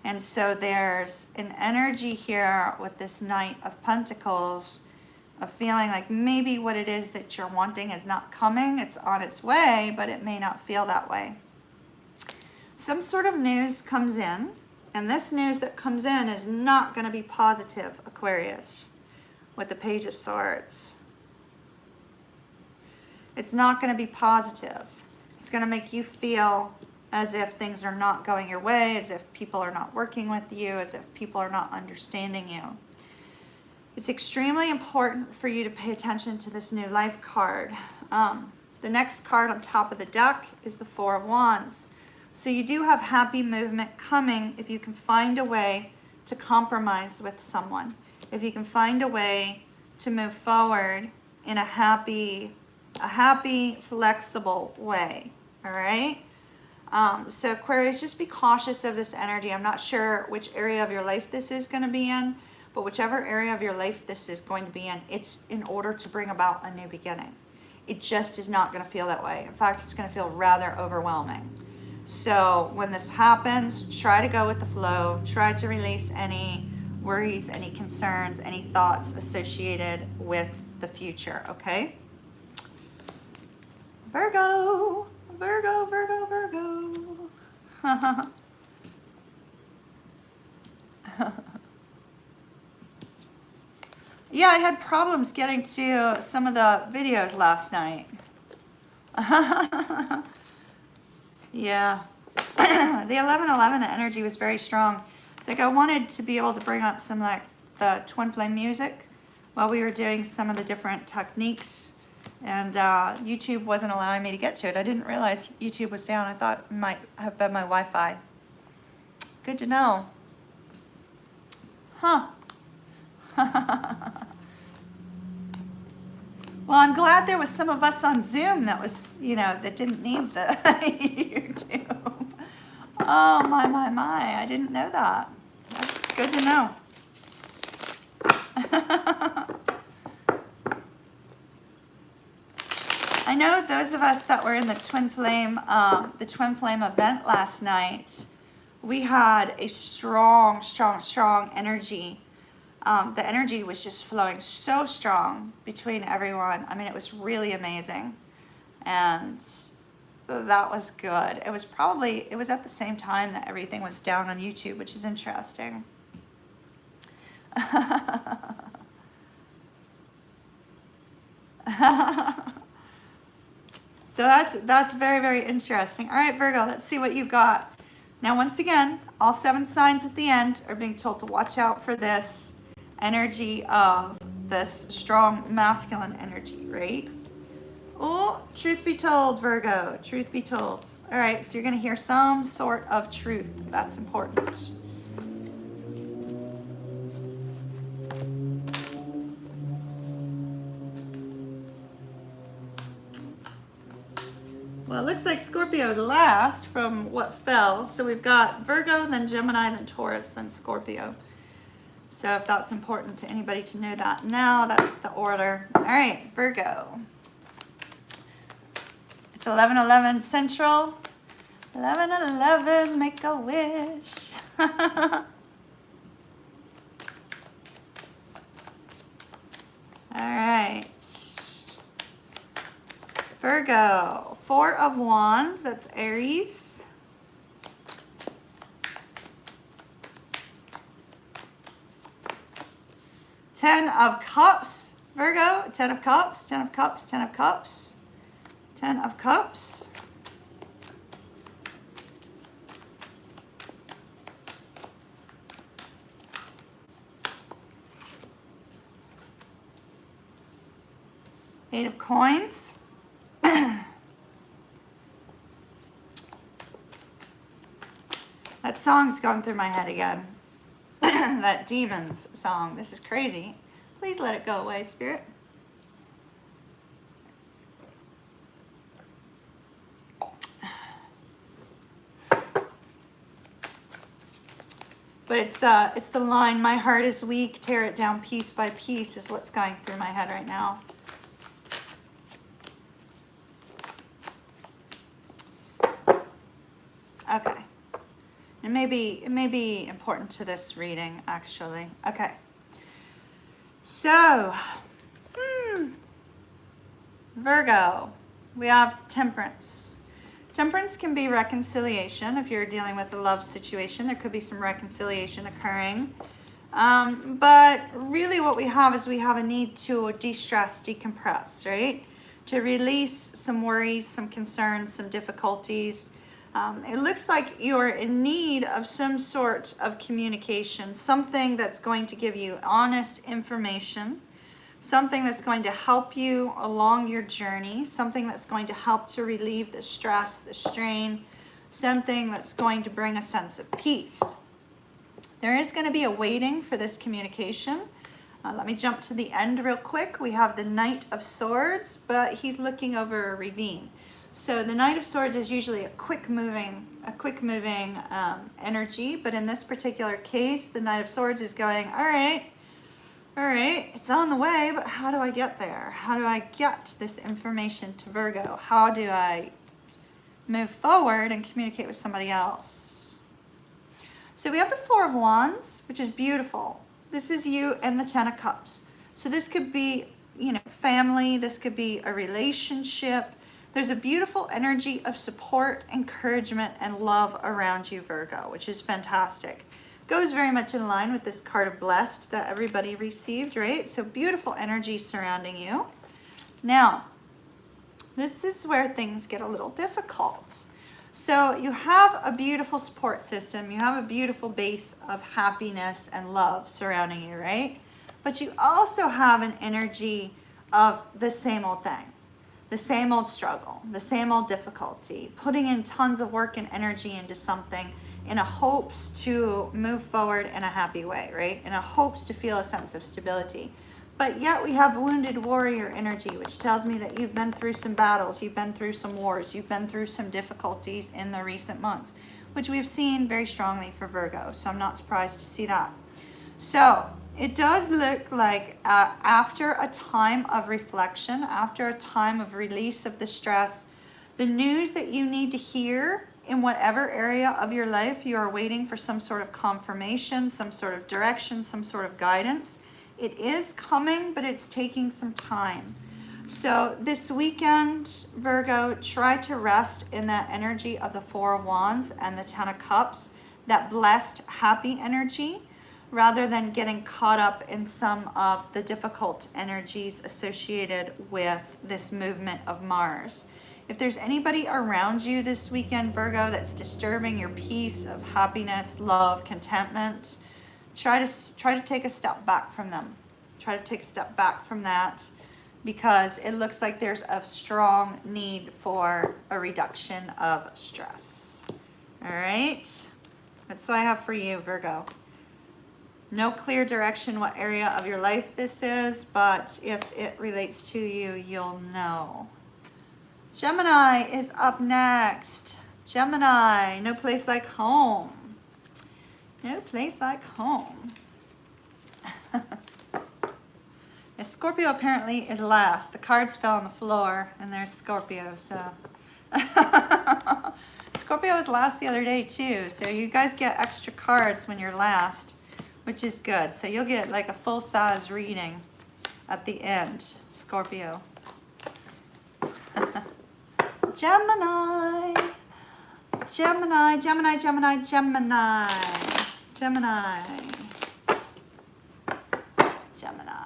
And so there's an energy here with this Knight of Pentacles, of feeling like maybe what it is that you're wanting is not coming. It's on its way, but it may not feel that way. Some sort of news comes in, and this news that comes in is not going to be positive, Aquarius, with the Page of Swords. It's not going to be positive. It's going to make you feel as if things are not going your way, as if people are not working with you, as if people are not understanding you. It's extremely important for you to pay attention to this new life card. The next card on top of the deck is the Four of Wands. So you do have happy movement coming if you can find a way to compromise with someone. If you can find a way to move forward in a happy, flexible way, all right? So Aquarius, just be cautious of this energy. I'm not sure which area of your life this is going to be in, but whichever area of your life this is going to be in, it's in order to bring about a new beginning. It just is not going to feel that way. In fact, it's going to feel rather overwhelming. So when this happens, try to go with the flow. Try to release any worries, any concerns, any thoughts associated with the future, okay? Virgo, Virgo, Virgo, Virgo. Yeah, I had problems getting to some of the videos last night. Yeah. The 11-11 energy was very strong. It's like I wanted to be able to bring up some like the twin flame music while we were doing some of the different techniques. And YouTube wasn't allowing me to get to it. I didn't realize YouTube was down. I thought it might have been my Wi-Fi. Good to know. Huh. Well, I'm glad there was some of us on Zoom that was, you know, that didn't need the YouTube. Oh, my. I didn't know that. That's good to know. I know those of us that were in the twin flame event last night, we had a strong energy. The energy was just flowing so strong between everyone. I mean, it was really amazing. And that was good. It was at the same time that everything was down on YouTube, which is interesting. So that's very, very interesting. All right, Virgo, let's see what you've got. Now, once again, all 7 signs at the end are being told to watch out for this energy of this strong masculine energy, right? Oh, truth be told, Virgo, truth be told. All right, so you're going to hear some sort of truth. That's important. Well, looks like Scorpio is last from what fell. So we've got Virgo, then Gemini, then Taurus, then Scorpio. So if that's important to anybody to know that now, that's the order. All right, Virgo. It's 11:11 Central. 11:11, make a wish. All right. Virgo, 4 of Wands, that's Aries. Ten of Cups, Virgo, 10 of Cups, 10 of Cups, 10 of Cups, 10 of Cups. Eight of Coins. That song's gone through my head again. That Demons song. This is crazy. Please let it go away, Spirit. But it's the line, my heart is weak, tear it down piece by piece, is what's going through my head right now. Okay. It may be important to this reading, actually. Okay. So, Virgo, we have Temperance. Temperance can be reconciliation. If you're dealing with a love situation, there could be some reconciliation occurring. But really what we have is we have a need to de-stress, decompress, right? To release some worries, some concerns, some difficulties. It looks like you're in need of some sort of communication, something that's going to give you honest information, something that's going to help you along your journey, something that's going to help to relieve the stress, the strain, something that's going to bring a sense of peace. There is going to be a waiting for this communication. Let me jump to the end real quick. We have the Knight of Swords, but he's looking over a ravine. So the Knight of Swords is usually a quick moving energy, but in this particular case, the Knight of Swords is going, all right, it's on the way, but how do I get there? How do I get this information to Virgo? How do I move forward and communicate with somebody else? So we have the Four of Wands, which is beautiful. This is you and the Ten of Cups. So this could be, family. This could be a relationship. There's a beautiful energy of support, encouragement, and love around you, Virgo, which is fantastic. Goes very much in line with this card of Blessed that everybody received, right? So beautiful energy surrounding you. Now, this is where things get a little difficult. So you have a beautiful support system. You have a beautiful base of happiness and love surrounding you, right? But you also have an energy of the same old thing. The same old struggle, the same old difficulty, putting in tons of work and energy into something in a hopes to move forward in a happy way, right? In a hopes to feel a sense of stability. But yet we have wounded warrior energy, which tells me that you've been through some battles, you've been through some wars, you've been through some difficulties in the recent months, which we've seen very strongly for Virgo. So I'm not surprised to see that. So it does look like after a time of reflection, after a time of release of the stress, the news that you need to hear in whatever area of your life you are waiting for some sort of confirmation, some sort of direction, some sort of guidance. It is coming, but it's taking some time. So this weekend, Virgo, try to rest in that energy of the Four of Wands and the Ten of Cups, that blessed, happy energy, rather than getting caught up in some of the difficult energies associated with this movement of Mars. If there's anybody around you this weekend, Virgo, that's disturbing your peace of happiness, love, contentment, try to take a step back from them. Try to take a step back from that, because it looks like there's a strong need for a reduction of stress. All right, that's what I have for you, Virgo. No clear direction what area of your life this is, but if it relates to you, you'll know. Gemini is up next. Gemini, no place like home. No place like home. Yeah, Scorpio apparently is last. The cards fell on the floor, and there's Scorpio, so. Scorpio was last the other day, too, so you guys get extra cards when you're last, which is good. So you'll get like a full-size reading at the end, Scorpio. Gemini. Gemini, Gemini, Gemini, Gemini. Gemini. Gemini.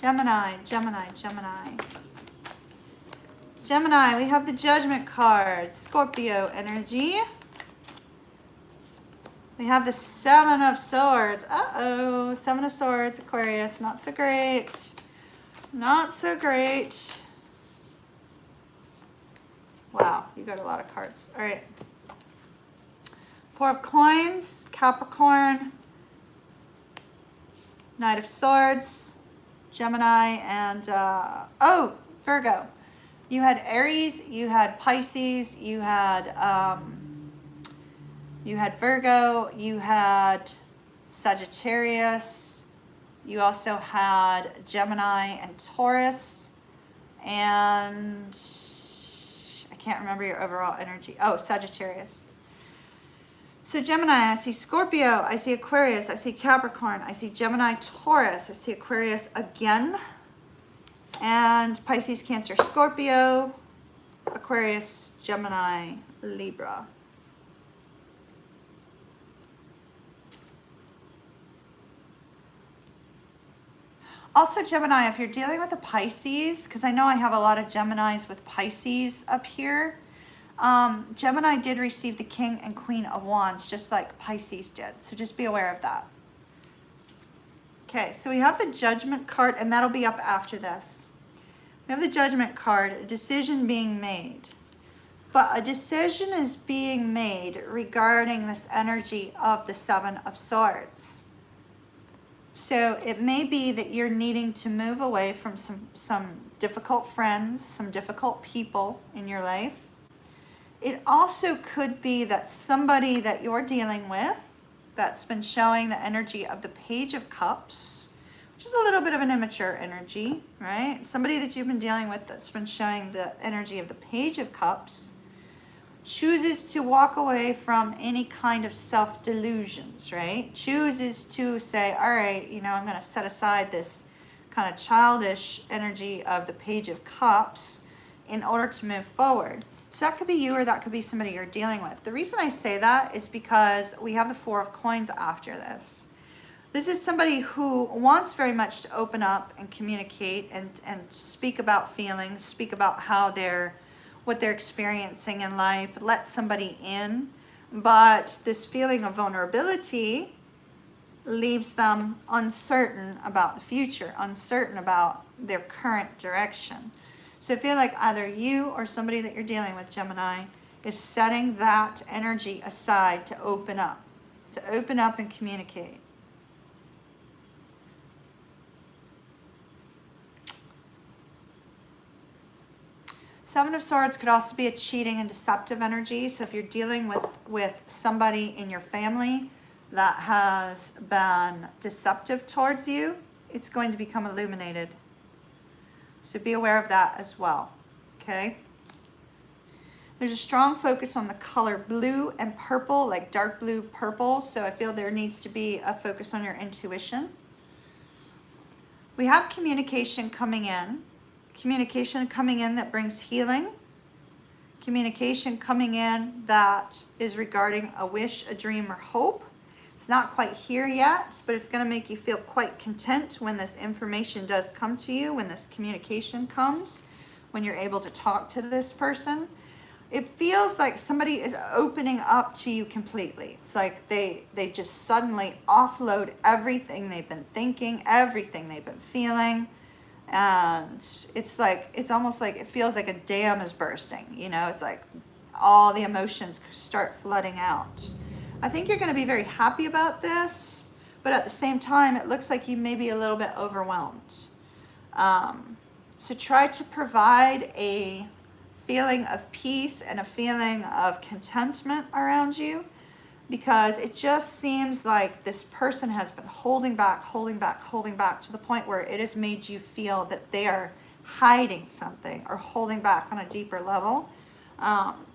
Gemini, Gemini, Gemini. Gemini, we have the Judgment card, Scorpio energy. We have the Seven of Swords. Uh-oh, Seven of Swords, Aquarius, not so great. Not so great. Wow, you got a lot of cards. All right. Four of Coins, Capricorn, Knight of Swords, Gemini, and, oh, Virgo. You had Aries, you had Pisces, you had Virgo, you had Sagittarius, you also had Gemini and Taurus, and I can't remember your overall energy. Oh, Sagittarius. So Gemini, I see Scorpio, I see Aquarius, I see Capricorn, I see Gemini, Taurus, I see Aquarius again, and Pisces, Cancer, Scorpio, Aquarius, Gemini, Libra. Also, Gemini, if you're dealing with a Pisces, because I know I have a lot of Geminis with Pisces up here, Gemini did receive the King and Queen of Wands, just like Pisces did. So just be aware of that. Okay, so we have the Judgment card, and that'll be up after this. We have the Judgment card, a decision being made. But a decision is being made regarding this energy of the Seven of Swords. So it may be that you're needing to move away from some difficult friends, some difficult people in your life. It also could be that somebody that you're dealing with that's been showing the energy of the Page of Cups, which is a little bit of an immature energy, right? Somebody that you've been dealing with that's been showing the energy of the Page of Cups chooses to walk away from any kind of self-delusions, right? Chooses to say, all right, you know, I'm going to set aside this kind of childish energy of the Page of Cups in order to move forward. So that could be you, or that could be somebody you're dealing with. The reason I say that is because we have the Four of Coins after this. This is somebody who wants very much to open up and communicate and speak about feelings, speak about how what they're experiencing in life, let somebody in. But this feeling of vulnerability leaves them uncertain about the future, uncertain about their current direction. So I feel like either you or somebody that you're dealing with, Gemini, is setting that energy aside to open up and communicate. Seven of Swords could also be a cheating and deceptive energy. So if you're dealing with somebody in your family that has been deceptive towards you, it's going to become illuminated. So be aware of that as well, okay? There's a strong focus on the color blue and purple, like dark blue, purple. So I feel there needs to be a focus on your intuition. We have communication coming in. Communication coming in that brings healing. Communication coming in that is regarding a wish, a dream, or hope. It's not quite here yet, but it's going to make you feel quite content when this information does come to you, when this communication comes, when you're able to talk to this person. It feels like somebody is opening up to you completely. It's like they just suddenly offload everything they've been thinking, everything they've been feeling, And it's almost like it feels like a dam is bursting, you know. It's like all the emotions start flooding out. I think you're going to be very happy about this, but at the same time it looks like you may be a little bit overwhelmed. So try to provide a feeling of peace and a feeling of contentment around you, because it just seems like this person has been holding back to the point where it has made you feel that they are hiding something or holding back on a deeper level.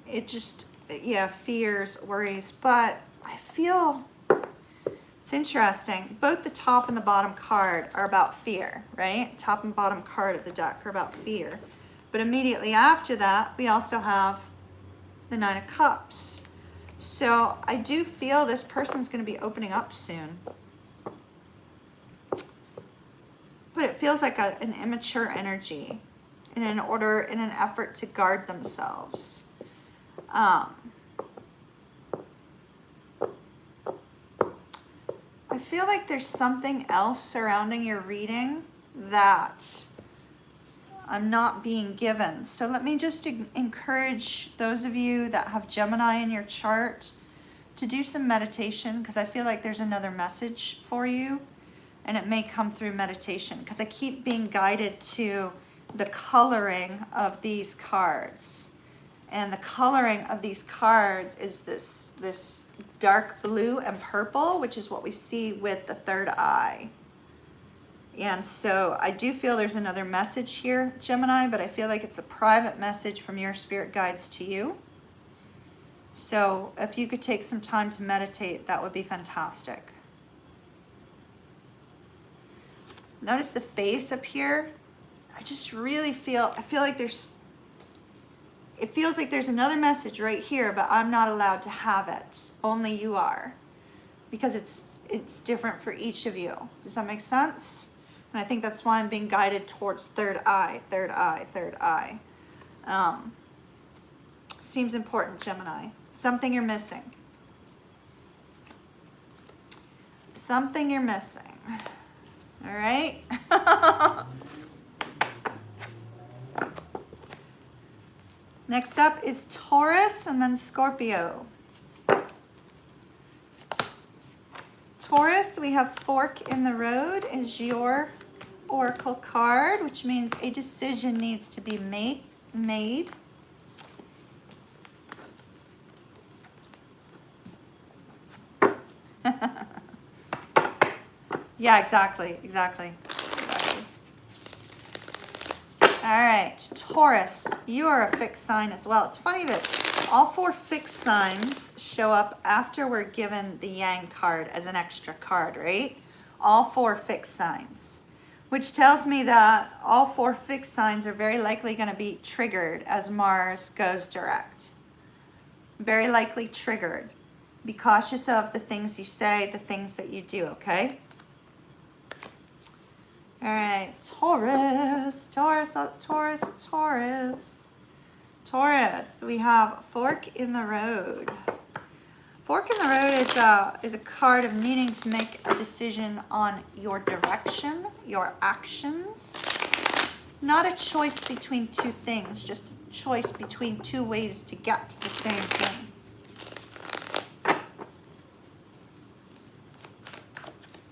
It just, yeah, fears, worries, but I feel it's interesting. Both the top and the bottom card are about fear, right? Top and bottom card of the deck are about fear. But immediately after that, we also have the Nine of Cups. So I do feel this person's going to be opening up soon. But it feels like an immature energy in an effort to guard themselves. I feel like there's something else surrounding your reading that I'm not being given. So let me just encourage those of you that have Gemini in your chart to do some meditation, because I feel like there's another message for you, and it may come through meditation, because I keep being guided to the coloring of these cards. And the coloring of these cards is this dark blue and purple, which is what we see with the third eye. And so I do feel there's another message here, Gemini, but I feel like it's a private message from your spirit guides to you. So if you could take some time to meditate, that would be fantastic. Notice the face up here. I just really feel like it feels like there's another message right here, but I'm not allowed to have it. Only you are. Because it's different for each of you. Does that make sense? And I think that's why I'm being guided towards third eye. Seems important, Gemini. Something you're missing. Something you're missing. All right? Next up is Taurus and then Scorpio. Taurus, we have Fork in the Road is your oracle card, which means a decision needs to be made. Yeah, exactly. All right, Taurus, you are a fixed sign as well. It's funny that all 4 fixed signs show up after we're given the Yang card as an extra card, right? All 4 fixed signs, which tells me that all 4 fixed signs are very likely going to be triggered as Mars goes direct. Very likely triggered. Be cautious of the things you say, the things that you do, okay? All right, Taurus, we have Fork in the Road. Fork in the Road is a card of needing to make a decision on your direction, your actions. Not a choice between 2 things, just a choice between 2 ways to get to the same thing.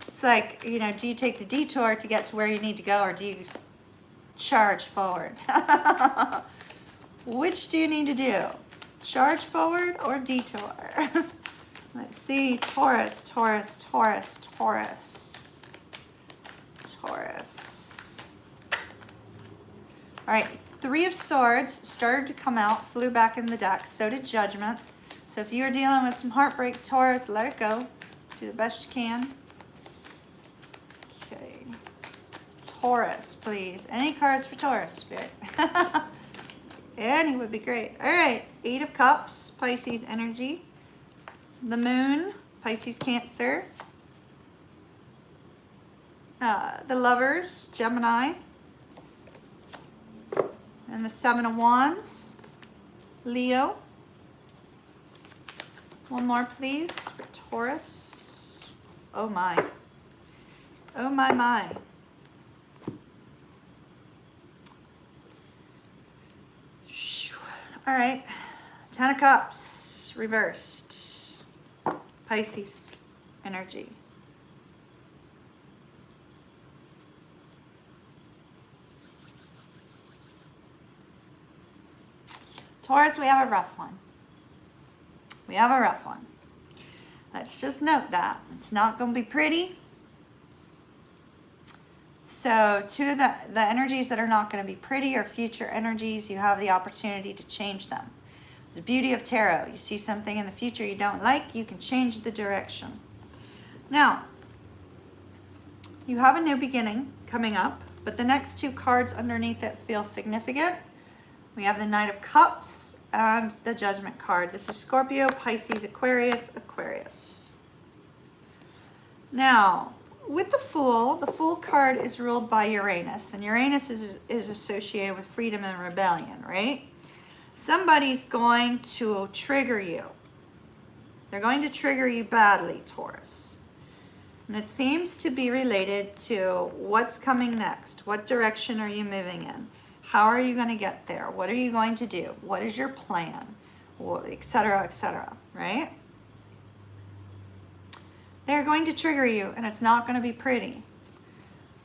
It's like, you know, do you take the detour to get to where you need to go, or do you charge forward? Which do you need to do? Charge forward or detour? Let's see, Taurus. All right, 3 of Swords started to come out, flew back in the deck. So did Judgment. So if you're dealing with some heartbreak, Taurus, let it go. Do the best you can. Okay. Taurus, please. Any cards for Taurus, Spirit? Any would be great. All right, 8 of Cups, Pisces energy. The Moon, Pisces, Cancer. The Lovers, Gemini. And the 7 of Wands, Leo. One more, please, for Taurus. Oh, my. Oh, my. All right. 10 of Cups, reversed. Pisces energy. Taurus, we have a rough one. We have a rough one. Let's just note that. It's not going to be pretty. So two of the energies that are not going to be pretty are future energies. You have the opportunity to change them. It's the beauty of tarot. You see something in the future you don't like, you can change the direction. Now, you have a new beginning coming up, but the next two cards underneath it feel significant. We have the Knight of Cups and the Judgment card. This is Scorpio, Pisces, Aquarius, Aquarius. Now, with the Fool card is ruled by Uranus, and Uranus is associated with freedom and rebellion, right? Somebody's going to trigger you. They're going to trigger you badly, Taurus. And it seems to be related to what's coming next. What direction are you moving in? How are you going to get there? What are you going to do? What is your plan? Etc., right? They're going to trigger you, and it's not going to be pretty.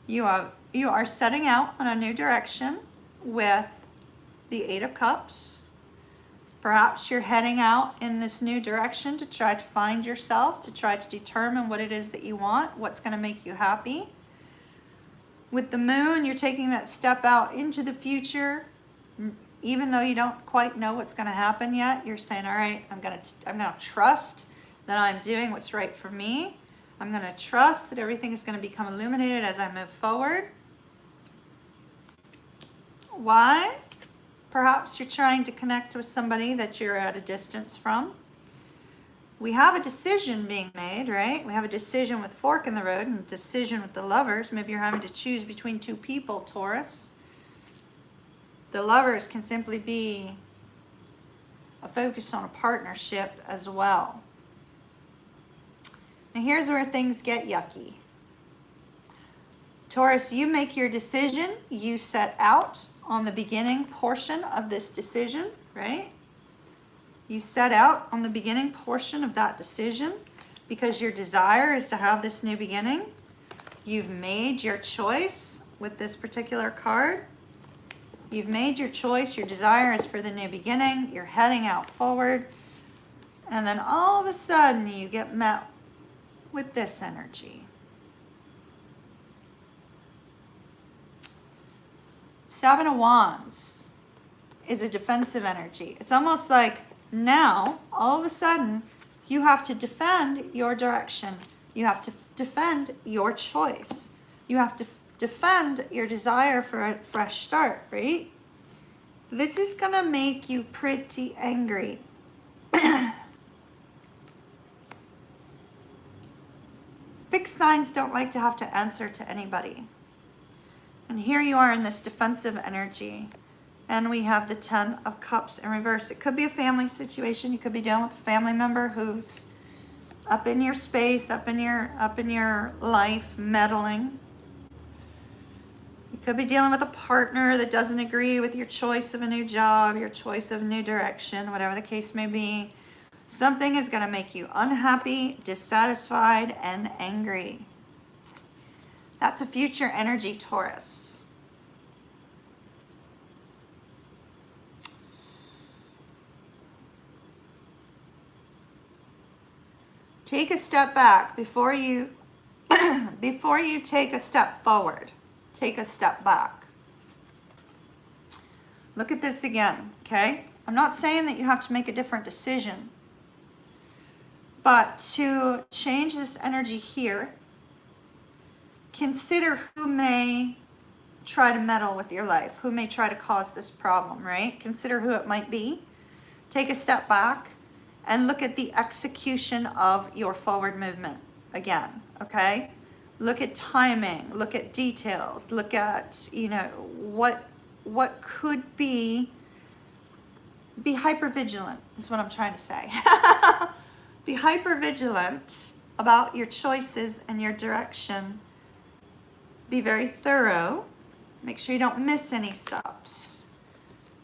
You are setting out on a new direction with the Eight of Cups. Perhaps you're heading out in this new direction to try to find yourself, to try to determine what it is that you want, what's going to make you happy. With the Moon, you're taking that step out into the future. Even though you don't quite know what's going to happen yet, you're saying, all right, I'm going to trust that I'm doing what's right for me. I'm going to trust that everything is going to become illuminated as I move forward. Why? Perhaps you're trying to connect with somebody that you're at a distance from. We have a decision being made, right? We have a decision with fork in the road and a decision with the Lovers. Maybe you're having to choose between two people, Taurus. The Lovers can simply be a focus on a partnership as well. Now here's where things get yucky. Taurus, you make your decision. You set out on the beginning portion of this decision, right? You set out on the beginning portion of that decision because your desire is to have this new beginning. You've made your choice with this particular card. You've made your choice. Your desire is for the new beginning. You're heading out forward. And then all of a sudden you get met with this energy. Seven of Wands is a defensive energy. It's almost like now, all of a sudden, you have to defend your direction. You have to defend your choice. You have to defend your desire for a fresh start, right? This is going to make you pretty angry. Fixed signs don't like to have to answer to anybody. And here you are in this defensive energy. And we have the 10 of Cups in reverse. It could be a family situation. You could be dealing with a family member who's up in your space, up in your life, meddling. You could be dealing with a partner that doesn't agree with your choice of a new job, your choice of a new direction, whatever the case may be. Something is going to make you unhappy, dissatisfied, and angry. That's a future energy, Taurus. Take a step back before you take a step forward. Take a step back. Look at this again, okay? I'm not saying that you have to make a different decision, but to change this energy here, consider who may try to meddle with your life, who may try to cause this problem, right? Consider who it might be. Take a step back and look at the execution of your forward movement again, okay? Look at timing, look at details, look at, what could be hypervigilant is what I'm trying to say. Be hypervigilant about your choices and your direction. Be very thorough. Make sure you don't miss any steps.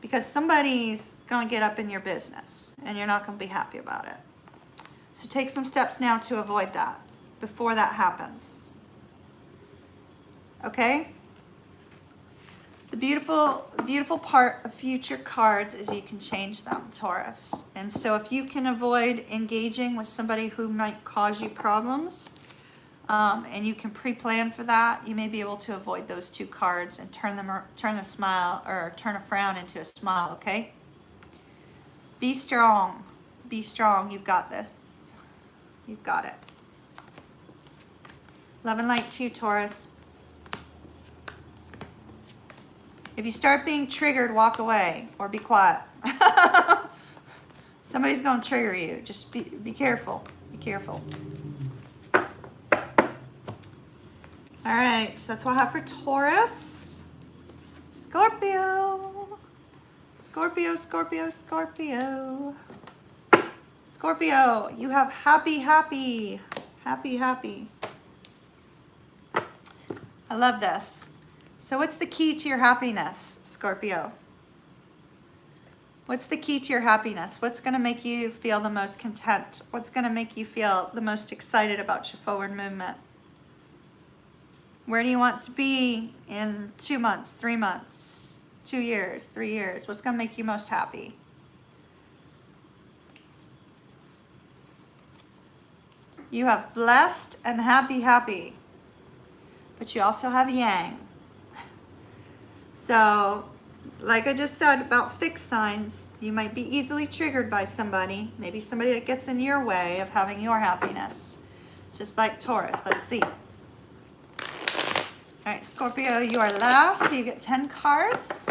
because somebody's going to get up in your business and you're not going to be happy about it. So take some steps now to avoid that before that happens. Okay? The beautiful part of future cards is you can change them, Taurus. And so if you can avoid engaging with somebody who might cause you problems, and you can pre-plan for that, you may be able to avoid those two cards and turn a smile or turn a frown into a smile, okay? Be strong. Be strong. You've got this. You've got it. Love and light to you, Taurus. If you start being triggered, walk away or be quiet. Somebody's going to trigger you. Just be careful. Be careful. All right, that's what I have for Taurus. Scorpio. Scorpio, Scorpio, Scorpio. Scorpio, you have happy, happy. Happy, happy. I love this. So what's the key to your happiness, Scorpio? What's the key to your happiness? What's going to make you feel the most content? What's going to make you feel the most excited about your forward movement? Where do you want to be in 2 months, 3 months, 2 years, 3 years? What's going to make you most happy? You have blessed and happy, happy. But you also have yang. So, like I just said about fixed signs, you might be easily triggered by somebody. Maybe somebody that gets in your way of having your happiness. Just like Taurus. Let's see. All right, Scorpio, you are last. So you get 10 cards.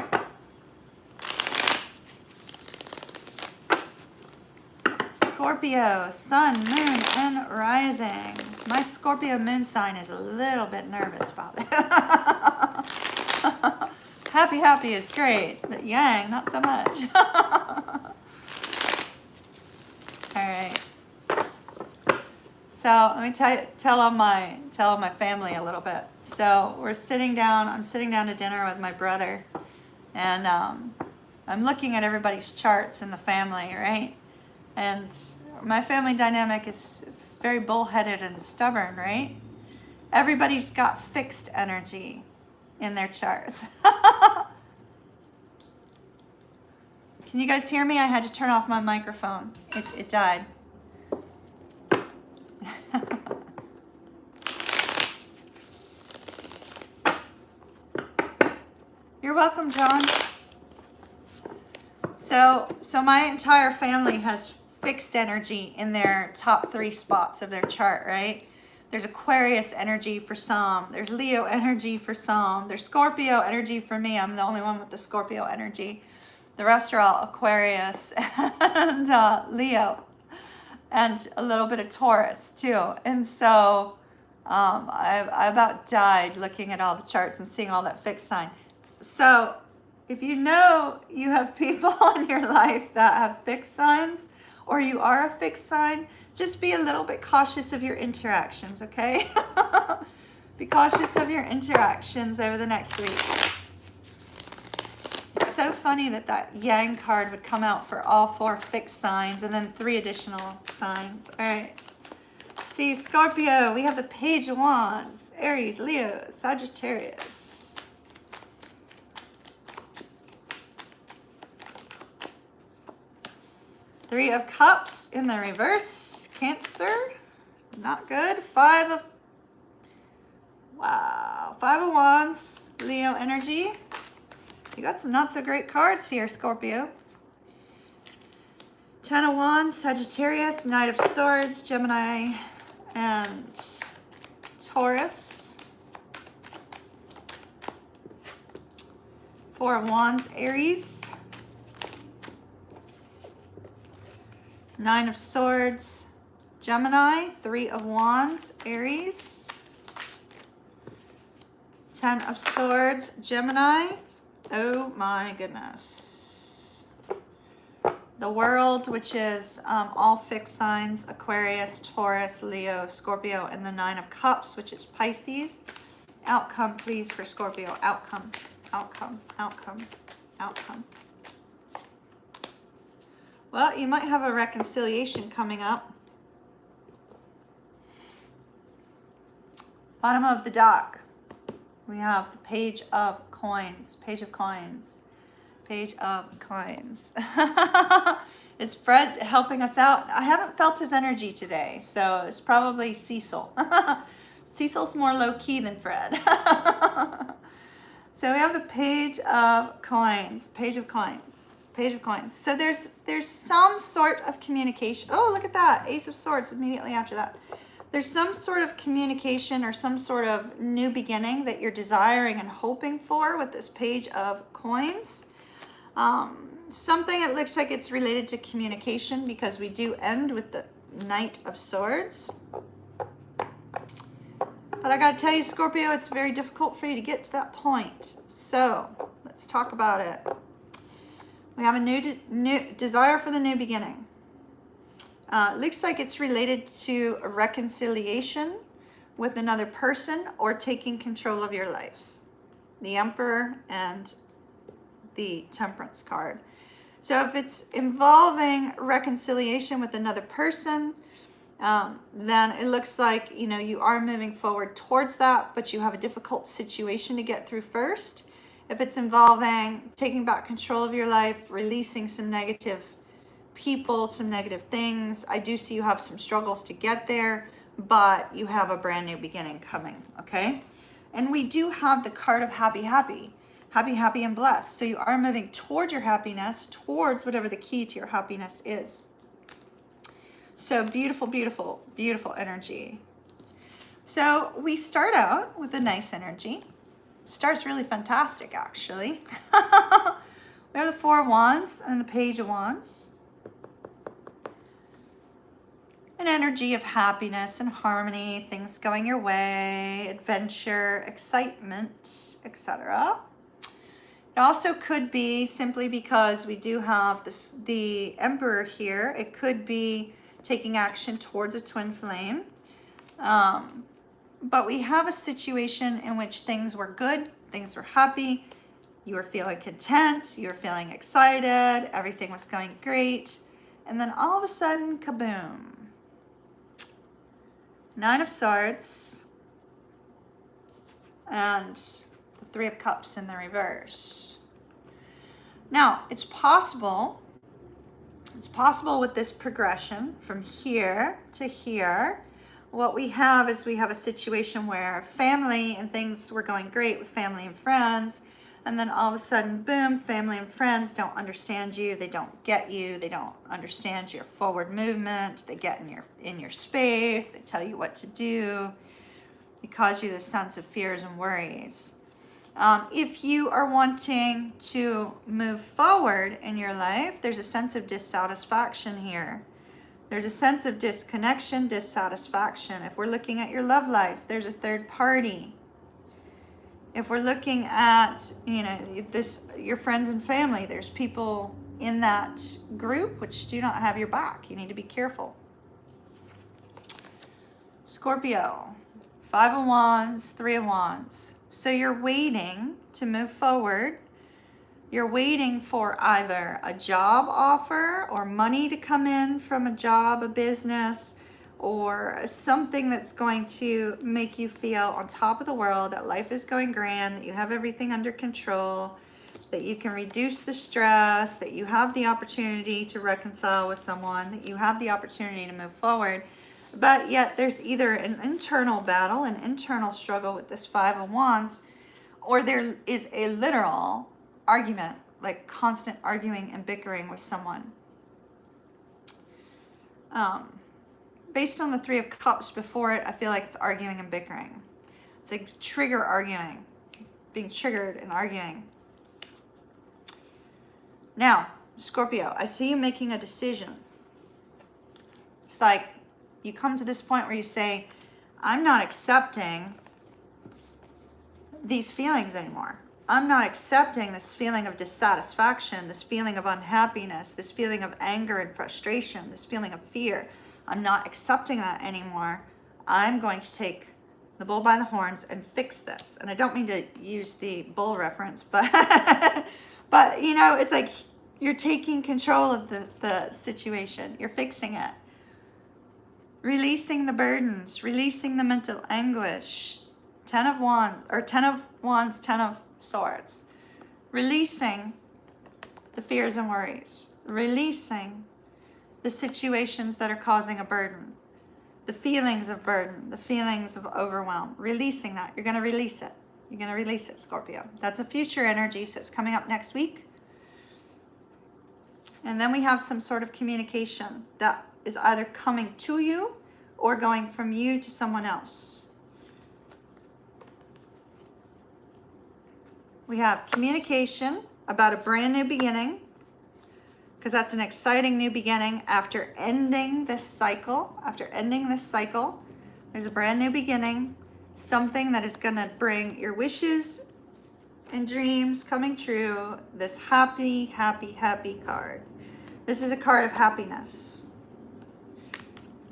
Scorpio, sun, moon, and rising. My Scorpio moon sign is a little bit nervous about it. Happy, happy is great, but yang, not so much. All right. So let me tell on my family a little bit. So I'm sitting down to dinner with my brother, and I'm looking at everybody's charts in the family, right? And my family dynamic is very bullheaded and stubborn, right? Everybody's got fixed energy in their charts. Can you guys hear me? I had to turn off my microphone. It died. You're welcome, John. So my entire family has fixed energy in their top 3 spots of their chart, right? There's Aquarius energy for some. There's Leo energy for some. There's Scorpio energy for me. I'm the only one with the Scorpio energy. The rest are all Aquarius and Leo. And a little bit of Taurus too. And so I about died looking at all the charts and seeing all that fixed sign. So if you know you have people in your life that have fixed signs, or you are a fixed sign, just be a little bit cautious of your interactions, okay? Be cautious of your interactions over the next week. It's so funny that yang card would come out for all 4 fixed signs and then 3 additional signs. All right. See, Scorpio, we have the Page of Wands, Aries, Leo, Sagittarius. Three of Cups in the reverse, Cancer, not good. 5 of Wands, Leo energy. You got some not so great cards here, Scorpio. 10 of Wands, Sagittarius, Knight of Swords, Gemini, and Taurus. 4 of Wands, Aries. 9 of Swords, Gemini. 3 of Wands, Aries. 10 of Swords, Gemini. Oh my goodness. The World, which is all fixed signs, Aquarius, Taurus, Leo, Scorpio, and the 9 of Cups, which is Pisces. Outcome, please, for Scorpio. Outcome, outcome, outcome, outcome. Well, you might have a reconciliation coming up. Bottom of the deck, we have the Page of Coins. Page of Coins. Page of Coins. Is Fred helping us out? I haven't felt his energy today, so it's probably Cecil. Cecil's more low-key than Fred. So we have the Page of Coins. Page of Coins. Page of Coins. So there's some sort of communication. Oh, look at that. Ace of Swords immediately after that. There's some sort of communication or some sort of new beginning that you're desiring and hoping for with this Page of Coins. Something that looks like it's related to communication, because we do end with the Knight of Swords. But I gotta tell you, Scorpio, it's very difficult for you to get to that point. So let's talk about it. We have a new desire for the new beginning. Looks like it's related to a reconciliation with another person or taking control of your life. The Emperor and the Temperance card. So if it's involving reconciliation with another person, then it looks like, you know, you are moving forward towards that, but you have a difficult situation to get through first. If it's involving taking back control of your life, releasing some negative people, some negative things, I do see you have some struggles to get there, but you have a brand new beginning coming, okay? And we do have the card of happy, happy. Happy, happy, and blessed. So you are moving towards your happiness, towards whatever the key to your happiness is. So beautiful, beautiful, beautiful energy. So we start out with a nice energy. Starts really fantastic, actually. We have the Four of Wands and the Page of Wands. An energy of happiness and harmony, things going your way, adventure, excitement, etc. It also could be simply because we do have this, the Emperor here. It could be taking action towards a twin flame. But we have a situation in which things were good, things were happy, you were feeling content, you were feeling excited, everything was going great. And then all of a sudden, kaboom. Nine of Swords and the Three of Cups in the reverse. Now, it's possible with this progression from here to here. What we have is we have a situation where family and things were going great with family and friends, and then all of a sudden, boom, family and friends don't understand you, they don't get you, they don't understand your forward movement, they get in your space, they tell you what to do, they cause you this sense of fears and worries. If you are wanting to move forward in your life, there's a sense of dissatisfaction here. There's a sense of disconnection, dissatisfaction. If we're looking at your love life, there's a third party. If we're looking at, you know, your friends and family, there's people in that group which do not have your back. You need to be careful. Scorpio, Five of Wands, Three of Wands. So you're waiting to move forward. You're waiting for either a job offer or money to come in from a job, a business, or something that's going to make you feel on top of the world, that life is going grand, that you have everything under control, that you can reduce the stress, that you have the opportunity to reconcile with someone, that you have the opportunity to move forward. But yet there's either an internal battle, an internal struggle with this Five of Wands, or there is a literal argument, like constant arguing and bickering with someone. Based on the Three of Cups before it, I feel like it's arguing and bickering. It's like trigger arguing, being triggered and arguing. Now, Scorpio, I see you making a decision. It's like you come to this point where you say, I'm not accepting these feelings anymore. I'm not accepting this feeling of dissatisfaction, this feeling of unhappiness, this feeling of anger and frustration, this feeling of fear. I'm not accepting that anymore. I'm going to take the bull by the horns and fix this. And I don't mean to use the bull reference, but but you know, it's like You're taking control of the situation. You're fixing it. Releasing the burdens, releasing the mental anguish. 10 of Wands, or 10 of Wands, 10 of Swords. Releasing the fears and worries. Releasing the situations that are causing a burden. The feelings of burden, the feelings of overwhelm. Releasing that. You're going to release it. You're going to release it, Scorpio. That's a future energy, so it's coming up next week. And then we have some sort of communication that is either coming to you or going from you to someone else. We have communication about a brand new beginning, because that's an exciting new beginning after ending this cycle. After ending this cycle, there's a brand new beginning, something that is going to bring your wishes and dreams coming true. This happy, happy, happy card. This is a card of happiness.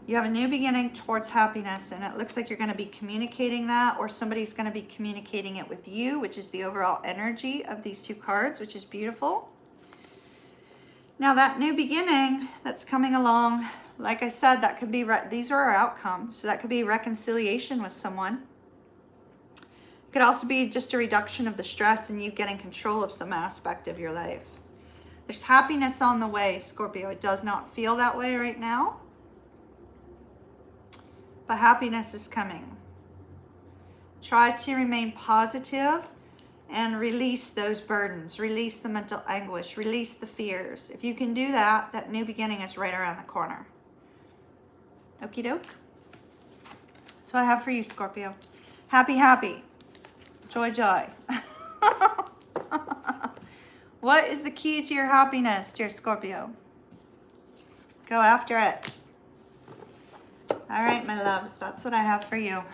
You have a new beginning towards happiness, and it looks like you're going to be communicating that, or somebody's going to be communicating it with you, which is the overall energy of these two cards, which is beautiful. Now that new beginning that's coming along, like I said, that could be, these are our outcomes. So that could be reconciliation with someone. It could also be just a reduction of the stress and you getting control of some aspect of your life. There's happiness on the way, Scorpio. It does not feel that way right now, but happiness is coming. Try to remain positive and release those burdens, release the mental anguish, release the fears. If you can do that, that new beginning is right around the corner. Okie doke. That's what I have for you, Scorpio. Happy, happy. Joy, joy. What is the key to your happiness, dear Scorpio? Go after it. All right, my loves, that's what I have for you.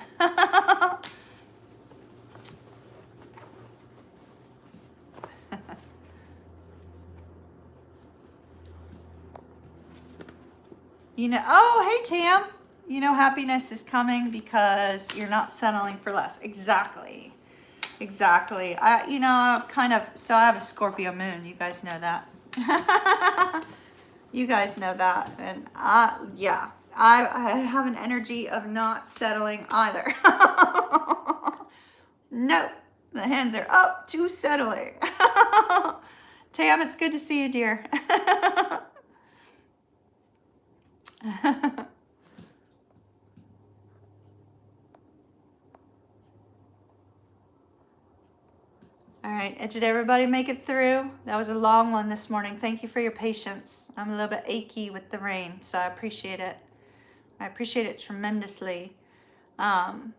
You know, oh, hey, Tam. You know happiness is coming because you're not settling for less. Exactly. Exactly. I've so I have a Scorpio moon. You guys know that. You guys know that. And yeah, I have an energy of not settling either. No, the hands are up to settling. Tam, it's good to see you, dear. All right, did everybody make it through? That was a long one this morning. Thank you for your patience. I'm a little bit achy with the rain, so I appreciate it. I appreciate it tremendously. Those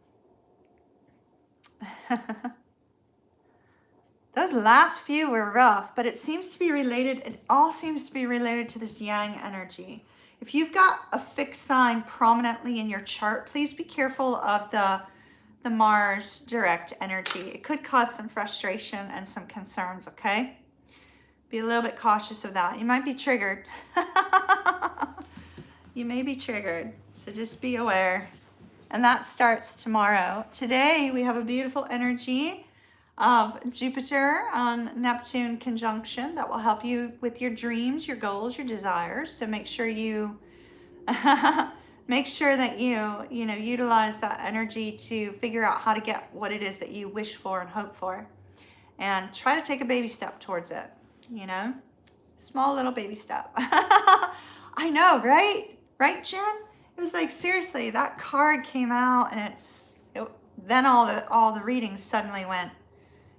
last few were rough, but it seems to be related. It all seems to be related to this yang energy. If you've got a fixed sign prominently in your chart, please be careful of the Mars direct energy. It could cause some frustration and some concerns, okay? Be a little bit cautious of that. You might be triggered. You may be triggered, so just be aware. And that starts tomorrow. Today, we have a beautiful energy of Jupiter on Neptune conjunction that will help you with your dreams, your goals, your desires. So make sure you make sure that you utilize that energy to figure out how to get what it is that you wish for and hope for. And try to take a baby step towards it, Small little baby step. I know, right? Right, Jen? It was like, seriously, that card came out and then all the readings suddenly went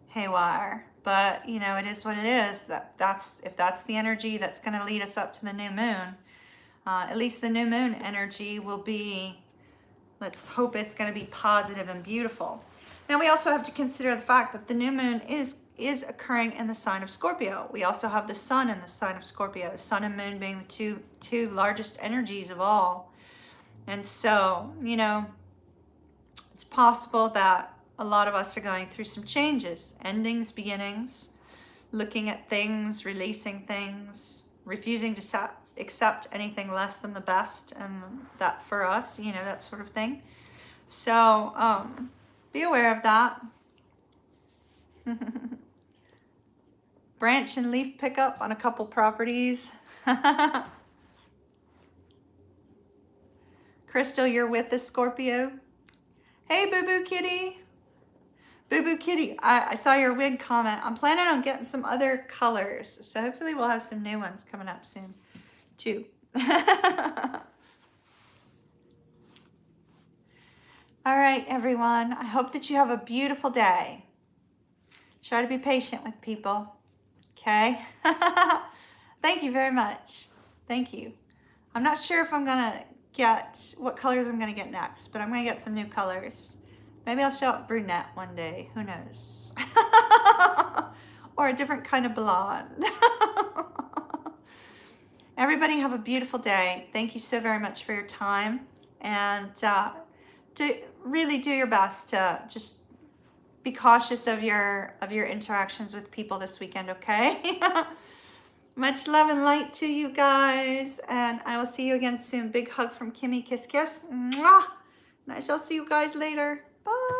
haywire. But, it is what it is. If that's the energy that's going to lead us up to the new moon, at least the new moon energy will be, let's hope it's going to be positive and beautiful. Now, we also have to consider the fact that the new moon is occurring in the sign of Scorpio. We also have the sun in the sign of Scorpio, the sun and moon being the two largest energies of all. And so, it's possible that a lot of us are going through some changes, endings, beginnings, looking at things, releasing things, refusing to accept anything less than the best, and that for us, that sort of thing. So be aware of that. branch and leaf pickup on a couple properties. Crystal, you're with the Scorpio. Hey, Boo Boo Kitty. Boo Boo Kitty, I saw your wig comment. I'm planning on getting some other colors. So hopefully we'll have some new ones coming up soon too. All right, everyone. I hope that you have a beautiful day. Try to be patient with people. Okay? Thank you very much. Thank you. I'm not sure if I'm going to get what colors I'm going to get next, but I'm going to get some new colors. Maybe I'll show up brunette one day. Who knows? Or a different kind of blonde. Everybody have a beautiful day. Thank you so very much for your time. And really do your best to just be cautious of your interactions with people this weekend, okay? Much love and light to you guys. And I will see you again soon. Big hug from Kimmy. Kiss, kiss. Mwah! And I shall see you guys later. Bye.